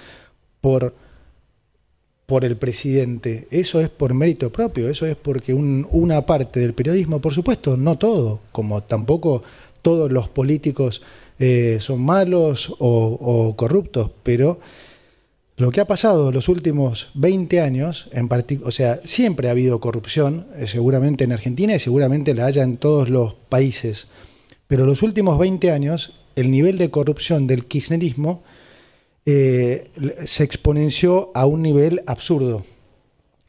por el presidente, eso es por mérito propio, eso es porque una parte del periodismo, por supuesto, no todo, como tampoco todos los políticos son malos o corruptos, pero lo que ha pasado en los últimos 20 años, siempre ha habido corrupción, seguramente en Argentina, y seguramente la haya en todos los países, pero los últimos 20 años el nivel de corrupción del kirchnerismo se exponenció a un nivel absurdo,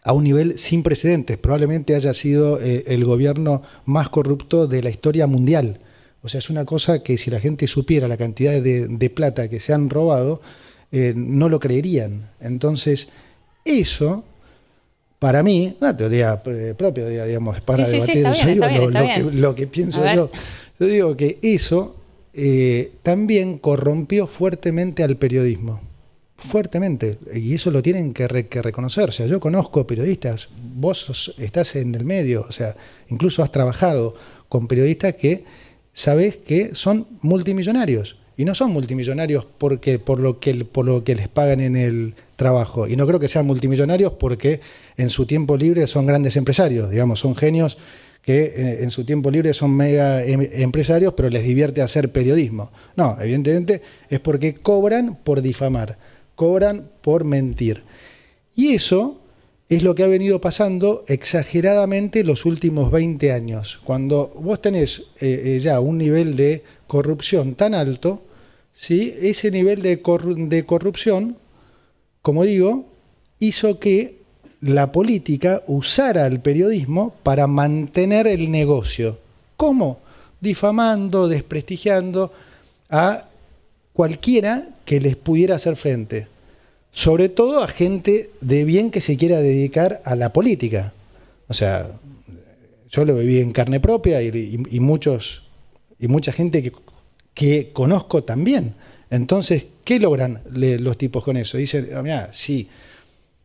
a un nivel sin precedentes. Probablemente haya sido el gobierno más corrupto de la historia mundial. Es una cosa que si la gente supiera la cantidad de plata que se han robado, no lo creerían. Entonces, eso, para mí, una teoría propia, digamos, para debatir, lo que pienso yo. Yo digo que eso también corrompió fuertemente al periodismo. Fuertemente. Y eso lo tienen que reconocer. Yo conozco periodistas, vos estás en el medio, incluso has trabajado con periodistas que sabés que son multimillonarios. Y no son multimillonarios por lo que les pagan en el trabajo. Y no creo que sean multimillonarios porque en su tiempo libre son grandes empresarios, digamos, son genios que en su tiempo libre son mega empresarios, pero les divierte hacer periodismo. No, evidentemente es porque cobran por difamar, cobran por mentir. Y eso es lo que ha venido pasando exageradamente los últimos 20 años. Cuando vos tenés ya un nivel de corrupción tan alto, ¿sí? Ese nivel de corrupción, como digo, hizo que la política usara el periodismo para mantener el negocio. ¿Cómo? Difamando, desprestigiando a cualquiera que les pudiera hacer frente. Sobre todo a gente de bien que se quiera dedicar a la política. O sea, yo lo viví en carne propia y mucha gente que conozco también. Entonces, ¿qué logran los tipos con eso? Dicen, mira, sí,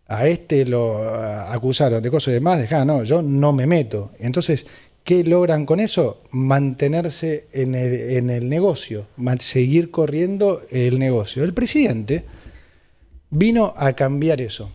a este lo acusaron de cosas y demás, no, yo no me meto. Entonces, ¿qué logran con eso? Mantenerse en el negocio, seguir corriendo el negocio. El presidente vino a cambiar eso.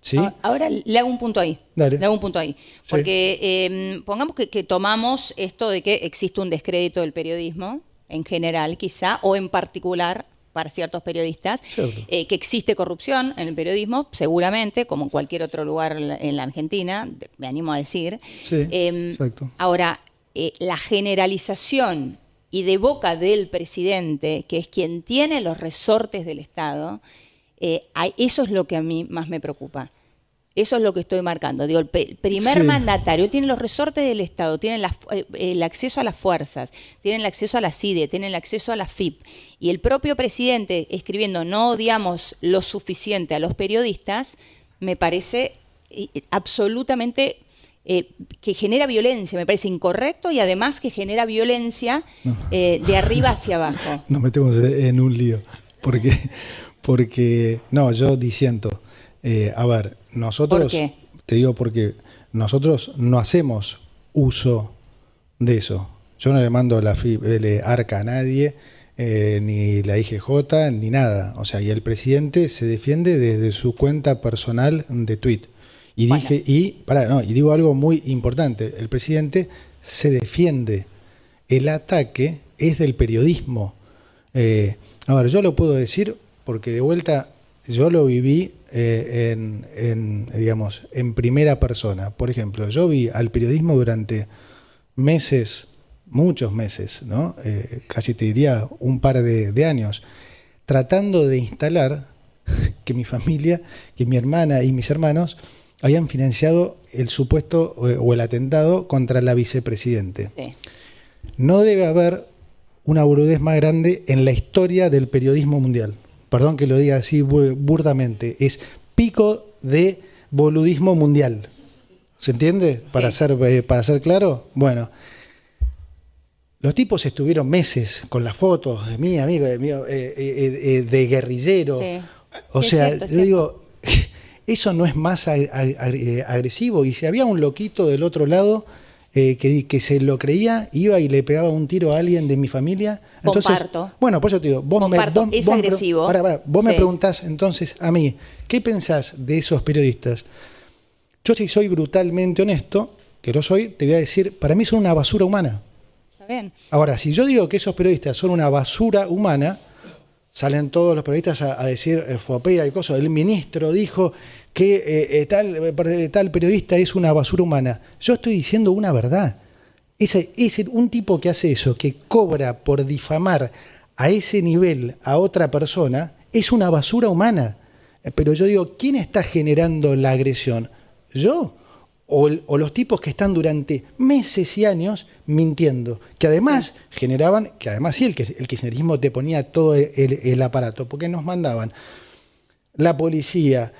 ¿Sí? Ahora le hago un punto ahí. Dale. Le hago un punto ahí. Porque pongamos que tomamos esto de que existe un descrédito del periodismo, en general quizá, o en particular para ciertos periodistas, que existe corrupción en el periodismo, seguramente, como en cualquier otro lugar en la Argentina, me animo a decir. Sí, exacto. Ahora, la generalización y de boca del presidente, que es quien tiene los resortes del Estado, eso es lo que a mí más me preocupa. Eso es lo que estoy marcando. Digo, el primer mandatario, él tiene los resortes del Estado, tiene el acceso a las fuerzas, tiene el acceso a la CIDE, tiene el acceso a la FIP. Y el propio presidente escribiendo no odiamos lo suficiente a los periodistas, me parece absolutamente que genera violencia, me parece incorrecto y además que genera violencia de arriba hacia abajo. Nos metemos en un lío. Porque no, yo disiento. A ver, nosotros... ¿Por qué? Te digo porque nosotros no hacemos uso de eso. Yo no le mando la ARCA a nadie, ni la IGJ, ni nada. O sea, y el presidente se defiende desde su cuenta personal de tweet. Y digo algo muy importante. El presidente se defiende. El ataque es del periodismo. A ver, yo lo puedo decir porque de vuelta yo lo viví digamos, en primera persona. Por ejemplo, yo vi al periodismo durante meses, muchos meses, ¿no? Casi te diría un par de años, tratando de instalar que mi familia, que mi hermana y mis hermanos habían financiado el supuesto o el atentado contra la vicepresidente. Sí. No debe haber una boludez más grande en la historia del periodismo mundial. Perdón que lo diga así burdamente. Es pico de boludismo mundial. ¿Se entiende? Para ser claro. Bueno, los tipos estuvieron meses con las fotos de mi amigo, de guerrillero. Sí. O sea, yo digo, eso no es más agresivo. Y si había un loquito del otro lado que se lo creía, iba y le pegaba un tiro a alguien de mi familia. Entonces, comparto. Bueno, por eso te digo, es agresivo. Vos me preguntás entonces a mí, ¿qué pensás de esos periodistas? Yo si soy brutalmente honesto, que lo soy, te voy a decir, para mí son una basura humana. Está bien. Ahora, si yo digo que esos periodistas son una basura humana, salen todos los periodistas a decir fopea y cosas. El ministro dijo que tal periodista es una basura humana. Yo estoy diciendo una verdad. Un tipo que hace eso, que cobra por difamar a ese nivel a otra persona, es una basura humana. Pero yo digo, ¿quién está generando la agresión? ¿Yo? O los tipos que están durante meses y años mintiendo, que además generaban, que además sí, el kirchnerismo te ponía todo el aparato, porque nos mandaban la policía,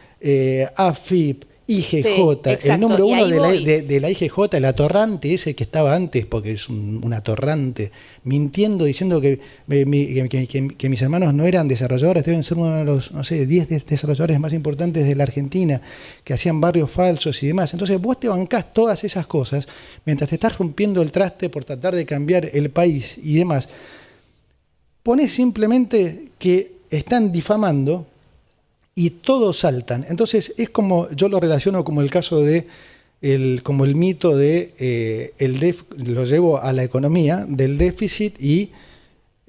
AFIP, IGJ, el número uno de la IGJ, el atorrante ese que estaba antes, porque es un atorrante, mintiendo, diciendo que mis hermanos no eran desarrolladores, deben ser uno de los, 10 desarrolladores más importantes de la Argentina, que hacían barrios falsos y demás. Entonces vos te bancás todas esas cosas, mientras te estás rompiendo el traste por tratar de cambiar el país y demás. Ponés simplemente que están difamando y todos saltan. Entonces es como, yo lo relaciono como el caso de, como el mito de, lo llevo a la economía, del déficit y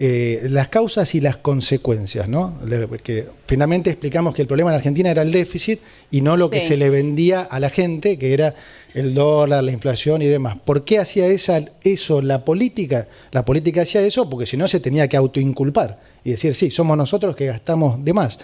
las causas y las consecuencias, ¿no? Que finalmente explicamos que el problema en Argentina era el déficit y no lo que se le vendía a la gente, que era el dólar, la inflación y demás. ¿Por qué hacía eso la política? La política hacía eso porque si no se tenía que autoinculpar y decir, sí, somos nosotros que gastamos de más.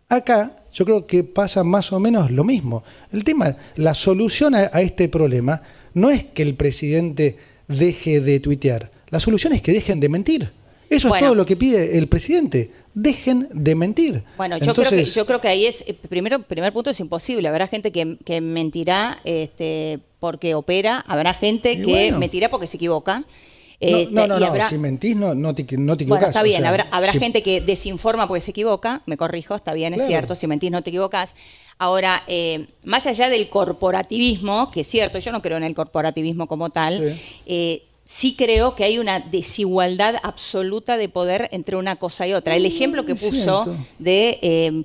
Acá yo creo que pasa más o menos lo mismo. El tema, la solución a este problema no es que el presidente deje de tuitear, la solución es que dejen de mentir. Eso es todo lo que pide el presidente. Dejen de mentir. Bueno, yo creo que ahí es, primer punto es imposible. Habrá gente que mentirá porque opera, habrá gente que mentirá porque se equivoca. No, si mentís no te equivocás. Bueno, está bien, habrá gente que desinforma porque se equivoca, me corrijo, está bien, es cierto, si mentís no te equivocás. Ahora, más allá del corporativismo, que es cierto, yo no creo en el corporativismo como tal, sí creo que hay una desigualdad absoluta de poder entre una cosa y otra. El ejemplo que puso de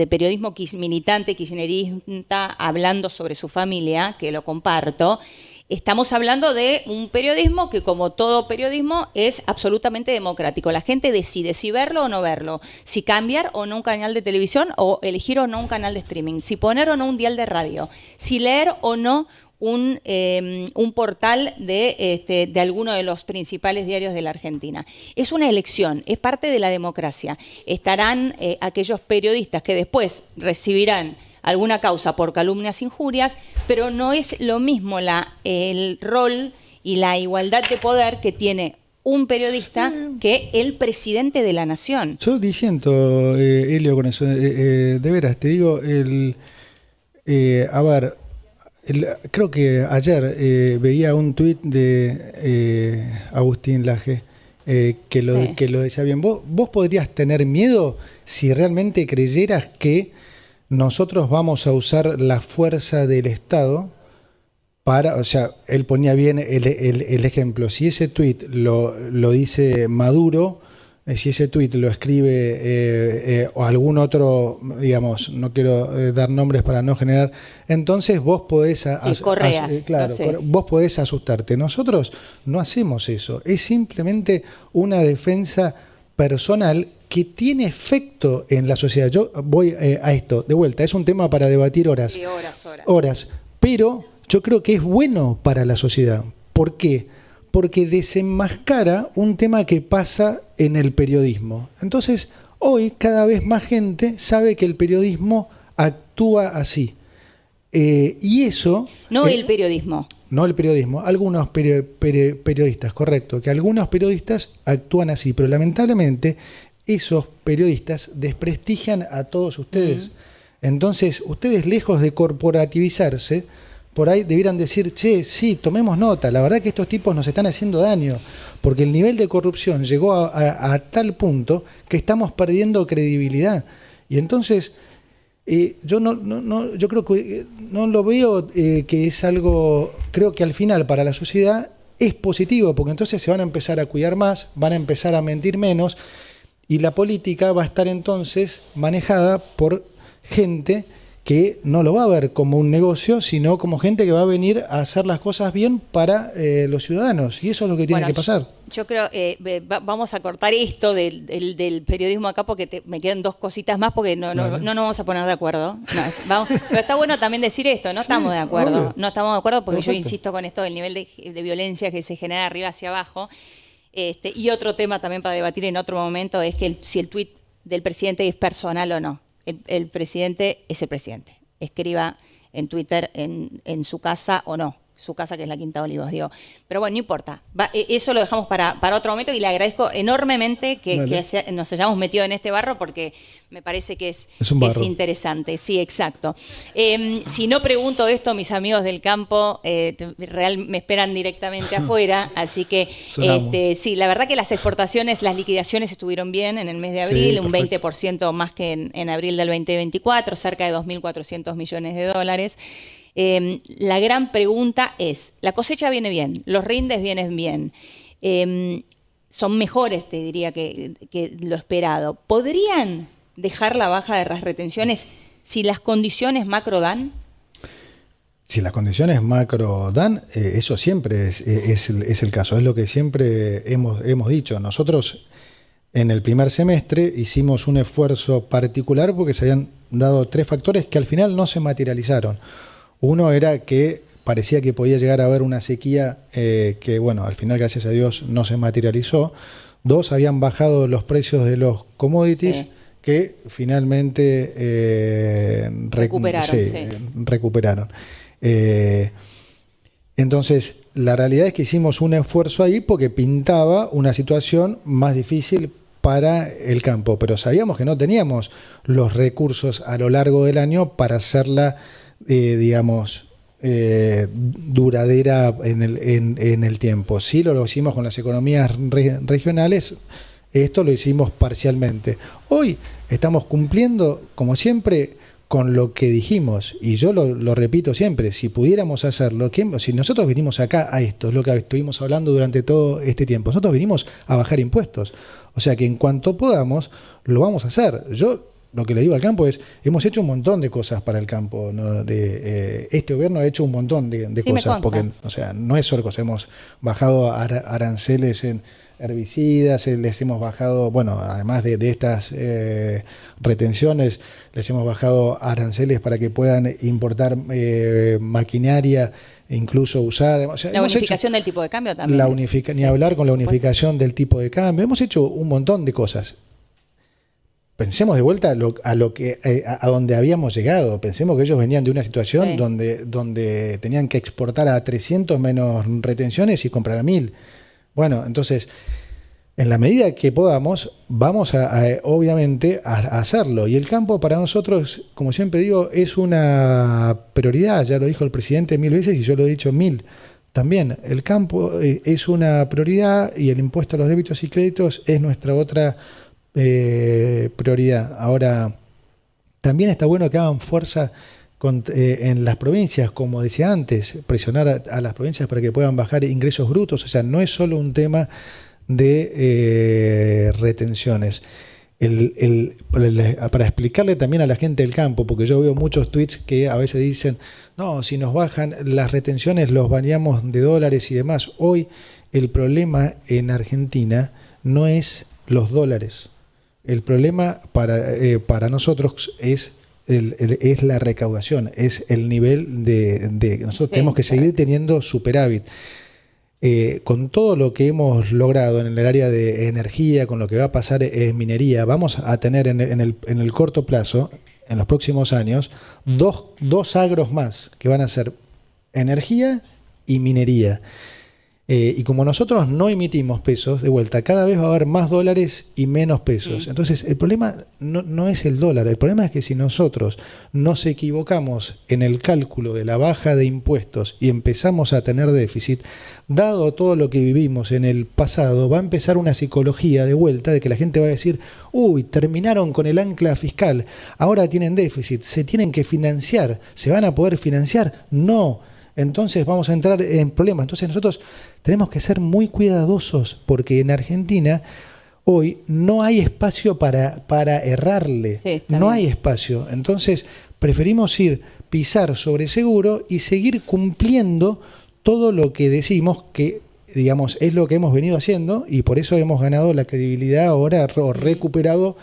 periodismo militante, kirchnerista, hablando sobre su familia, que lo comparto, estamos hablando de un periodismo que, como todo periodismo, es absolutamente democrático. La gente decide si verlo o no verlo, si cambiar o no un canal de televisión o elegir o no un canal de streaming, si poner o no un dial de radio, si leer o no un portal de alguno de los principales diarios de la Argentina. Es una elección, es parte de la democracia. Estarán aquellos periodistas que después recibirán alguna causa por calumnias, injurias, pero no es lo mismo el rol y la igualdad de poder que tiene un periodista que el presidente de la nación. Yo disiento, Elio, con eso. De veras, te digo, creo que ayer veía un tuit de Agustín Laje que lo decía bien. ¿Vos podrías tener miedo si realmente creyeras que nosotros vamos a usar la fuerza del Estado para, o sea, él ponía bien el ejemplo, si ese tuit lo dice Maduro, si ese tuit lo escribe o algún otro, digamos, no quiero dar nombres para no generar, entonces vos podés vos podés asustarte. Nosotros no hacemos eso, es simplemente una defensa personal que tiene efecto en la sociedad. Yo voy a esto, de vuelta, es un tema para debatir horas. Sí, horas. Pero yo creo que es bueno para la sociedad. ¿Por qué? Porque desenmascara un tema que pasa en el periodismo. Entonces, hoy cada vez más gente sabe que el periodismo actúa así. Y eso... el periodismo. No el periodismo, algunos periodistas, correcto, que algunos periodistas actúan así, pero lamentablemente esos periodistas desprestigian a todos ustedes. Entonces, ustedes, lejos de corporativizarse, por ahí debieran decir, sí, tomemos nota, la verdad que estos tipos nos están haciendo daño, porque el nivel de corrupción llegó a tal punto que estamos perdiendo credibilidad. Y entonces, yo creo que no lo veo que es algo, creo que al final para la sociedad es positivo, porque entonces se van a empezar a cuidar más, van a empezar a mentir menos, y la política va a estar entonces manejada por gente que no lo va a ver como un negocio, sino como gente que va a venir a hacer las cosas bien para los ciudadanos. Y eso es lo que tiene que pasar. Yo creo vamos a cortar esto del periodismo acá porque me quedan dos cositas más porque no nos vamos a poner de acuerdo. Pero está bueno también decir esto, no estamos de acuerdo. Obvio. No estamos de acuerdo porque yo insisto con esto del nivel de violencia que se genera de arriba hacia abajo. Y otro tema también para debatir en otro momento es que si el tuit del presidente es personal o no. El presidente es el presidente. Escriba en Twitter en su casa o no. Su casa, que es la Quinta de Olivos, digo. Pero bueno, no importa. Eso lo dejamos para otro momento y le agradezco enormemente que nos hayamos metido en este barro porque me parece que es interesante. Sí, exacto. Si no pregunto esto, mis amigos del campo me esperan directamente afuera. Así que sí, la verdad que las exportaciones, las liquidaciones estuvieron bien en el mes de abril, un 20% más que en abril del 2024, cerca de 2.400 millones de dólares. La gran pregunta es, la cosecha viene bien, los rindes vienen bien, son mejores, te diría, que lo esperado. ¿Podrían dejar la baja de las retenciones si las condiciones macro dan? Si las condiciones macro dan, eso siempre es el caso, es lo que siempre hemos dicho. Nosotros en el primer semestre hicimos un esfuerzo particular porque se habían dado 3 factores que al final no se materializaron. Uno era que parecía que podía llegar a haber una sequía que, bueno, al final, gracias a Dios, no se materializó. 2, habían bajado los precios de los commodities, sí, que finalmente recuperaron. Entonces, la realidad es que hicimos un esfuerzo ahí porque pintaba una situación más difícil para el campo, pero sabíamos que no teníamos los recursos a lo largo del año para hacerla, duradera en el tiempo. Sí lo hicimos con las economías regionales, esto lo hicimos parcialmente. Hoy estamos cumpliendo, como siempre, con lo que dijimos, y yo lo repito siempre, si pudiéramos hacerlo, si nosotros vinimos acá a esto, es lo que estuvimos hablando durante todo este tiempo, nosotros vinimos a bajar impuestos, o sea que en cuanto podamos, lo vamos a hacer. Yo lo que le digo al campo es, hemos hecho un montón de cosas para el campo, ¿no? Este gobierno ha hecho un montón de cosas, porque, o sea, no es solo cosas, hemos bajado aranceles en herbicidas, les hemos bajado, bueno, además de estas retenciones, les hemos bajado aranceles para que puedan importar maquinaria, incluso usada. O sea, la unificación del tipo de cambio también. Ni hablar con la unificación del tipo de cambio. Hemos hecho un montón de cosas. Pensemos de vuelta a donde habíamos llegado. Pensemos que ellos venían de una situación, sí, donde tenían que exportar a 300 menos retenciones y comprar a 1000. Bueno, entonces, en la medida que podamos, vamos obviamente a hacerlo. Y el campo para nosotros, como siempre digo, es una prioridad. Ya lo dijo el presidente 1000 veces y yo lo he dicho 1000 también. El campo es una prioridad y el impuesto a los débitos y créditos es nuestra otra prioridad. Ahora, también está bueno que hagan fuerza en las provincias, como decía antes, presionar a las provincias para que puedan bajar ingresos brutos. O sea, no es solo un tema de retenciones. Para explicarle también a la gente del campo, porque yo veo muchos tweets que a veces dicen, no, si nos bajan las retenciones los bañamos de dólares y demás. Hoy el problema en Argentina no es los dólares. El problema para nosotros es la recaudación, es el nivel de nosotros, sí, tenemos que seguir teniendo superávit. Con todo lo que hemos logrado en el área de energía, con lo que va a pasar en minería, vamos a tener en el corto plazo, en los próximos años, dos agros más, que van a ser energía y minería. Y como nosotros no emitimos pesos, de vuelta, cada vez va a haber más dólares y menos pesos. Entonces, el problema no es el dólar, el problema es que si nosotros nos equivocamos en el cálculo de la baja de impuestos y empezamos a tener déficit, dado todo lo que vivimos en el pasado, va a empezar una psicología de vuelta de que la gente va a decir, uy, terminaron con el ancla fiscal, ahora tienen déficit, se tienen que financiar, ¿se van a poder financiar? No. Entonces vamos a entrar en problemas. Entonces nosotros tenemos que ser muy cuidadosos porque en Argentina hoy no hay espacio para errarle. Sí, no hay espacio. Entonces preferimos pisar sobre seguro y seguir cumpliendo todo lo que decimos que, digamos, es lo que hemos venido haciendo y por eso hemos ganado la credibilidad ahora o recuperado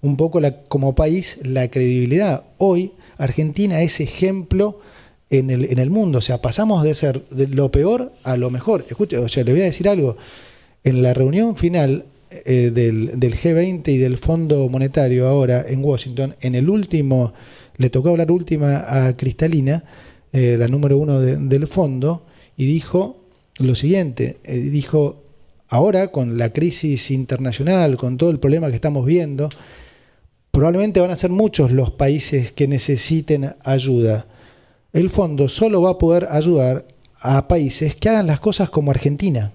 un poco como país la credibilidad. Hoy Argentina es ejemplo en el mundo, o sea, pasamos de ser de lo peor a lo mejor. Escuche, o sea, le voy a decir algo. En la reunión final del G20 y del Fondo Monetario ahora en Washington, en el último, le tocó hablar última a Cristalina, la número 1 del fondo, y dijo lo siguiente, dijo, ahora con la crisis internacional, con todo el problema que estamos viendo, probablemente van a ser muchos los países que necesiten ayuda. El fondo solo va a poder ayudar a países que hagan las cosas como Argentina.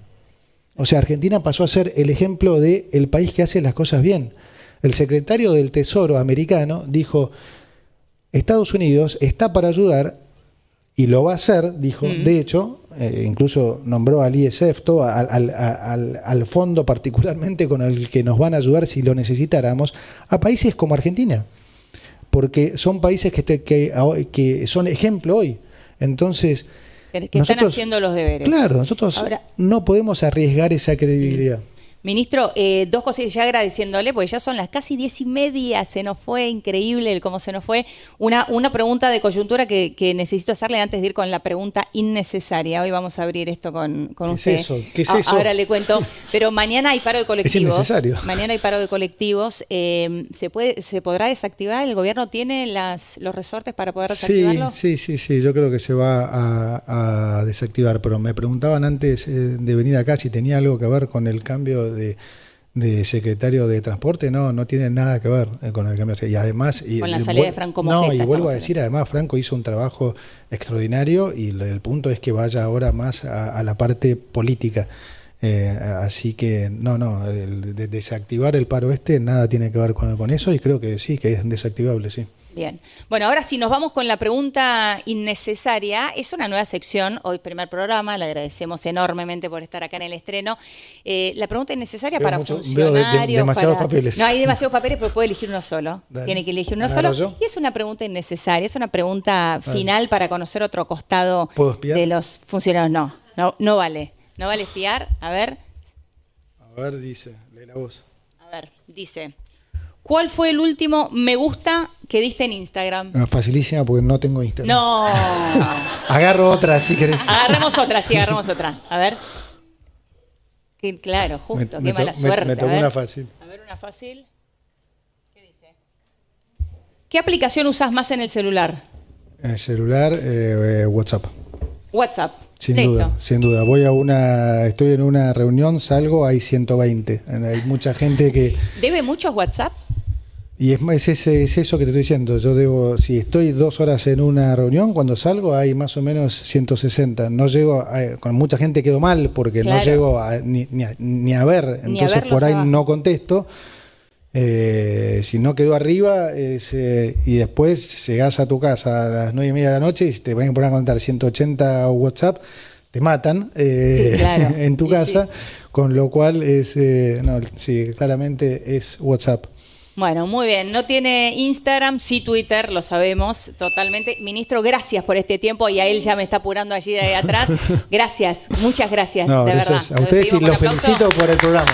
O sea, Argentina pasó a ser el ejemplo del país que hace las cosas bien. El secretario del Tesoro americano dijo, Estados Unidos está para ayudar y lo va a hacer, dijo, de hecho, incluso nombró al ISF, al fondo particularmente con el que nos van a ayudar si lo necesitáramos, a países como Argentina. Porque son países que son ejemplo hoy. Entonces, que están haciendo los deberes. Claro, nosotros ahora no podemos arriesgar esa credibilidad. Ministro, dos cosas ya agradeciéndole, porque ya son las casi 10:30, se nos fue, increíble cómo se nos fue. Una pregunta de coyuntura que necesito hacerle antes de ir con la pregunta innecesaria. Hoy vamos a abrir esto con usted. ¿Qué es eso? Ahora le cuento, pero mañana hay paro de colectivos. Es innecesario. Mañana hay paro de colectivos. ¿Se podrá desactivar? ¿El gobierno tiene los resortes para poder desactivarlo? Sí, yo creo que se va a desactivar, pero me preguntaban antes de venir acá si tenía algo que ver con el cambio de secretario de transporte. No tiene nada que ver con el cambio. Y además, con la salida de Franco Mojeta. No, y vuelvo a decir, además Franco hizo un trabajo extraordinario y el punto es que vaya ahora más a la parte política. Así que de desactivar el paro nada tiene que ver con eso, y creo que sí, que es desactivable, sí. Bien. Bueno, ahora si nos vamos con la pregunta innecesaria, es una nueva sección, hoy primer programa, le agradecemos enormemente por estar acá en el estreno. La pregunta innecesaria para funcionarios. Demasiados papeles. No, hay demasiados papeles, pero puede elegir uno solo. Dale. Tiene que elegir uno solo. ¿Yo? Y es una pregunta innecesaria, es una pregunta final para conocer otro costado de los funcionarios. No vale. No vale espiar. A ver, dice, lee la voz. A ver, dice... ¿Cuál fue el último me gusta que diste en Instagram? Facilísima, porque no tengo Instagram. No. Agarro otra, si querés. Agarramos otra. A ver. Claro, justo, qué mala suerte. Me tocó una fácil. A ver, una fácil. ¿Qué dice? ¿Qué aplicación usas más en el celular? En el celular, WhatsApp. WhatsApp. Sin duda. Estoy en una reunión, salgo, hay 120. Hay mucha gente que... ¿Debe muchos WhatsApp? Y es eso que te estoy diciendo. Si estoy 2 horas en una reunión, cuando salgo hay más o menos 160. No llego, con mucha gente quedo mal porque no llego ni a ver. Entonces por ahí no contesto. Si no quedó arriba y después llegás a tu casa a las 9:30 de la noche y te van a poner a contar 180 WhatsApp, te matan en tu casa, con lo cual claramente es WhatsApp. Bueno, muy bien. No tiene Instagram, sí Twitter, lo sabemos totalmente. Ministro, gracias por este tiempo, y a él ya me está apurando allí de atrás. Gracias, muchas gracias, de verdad. A ustedes y los felicito por el programa.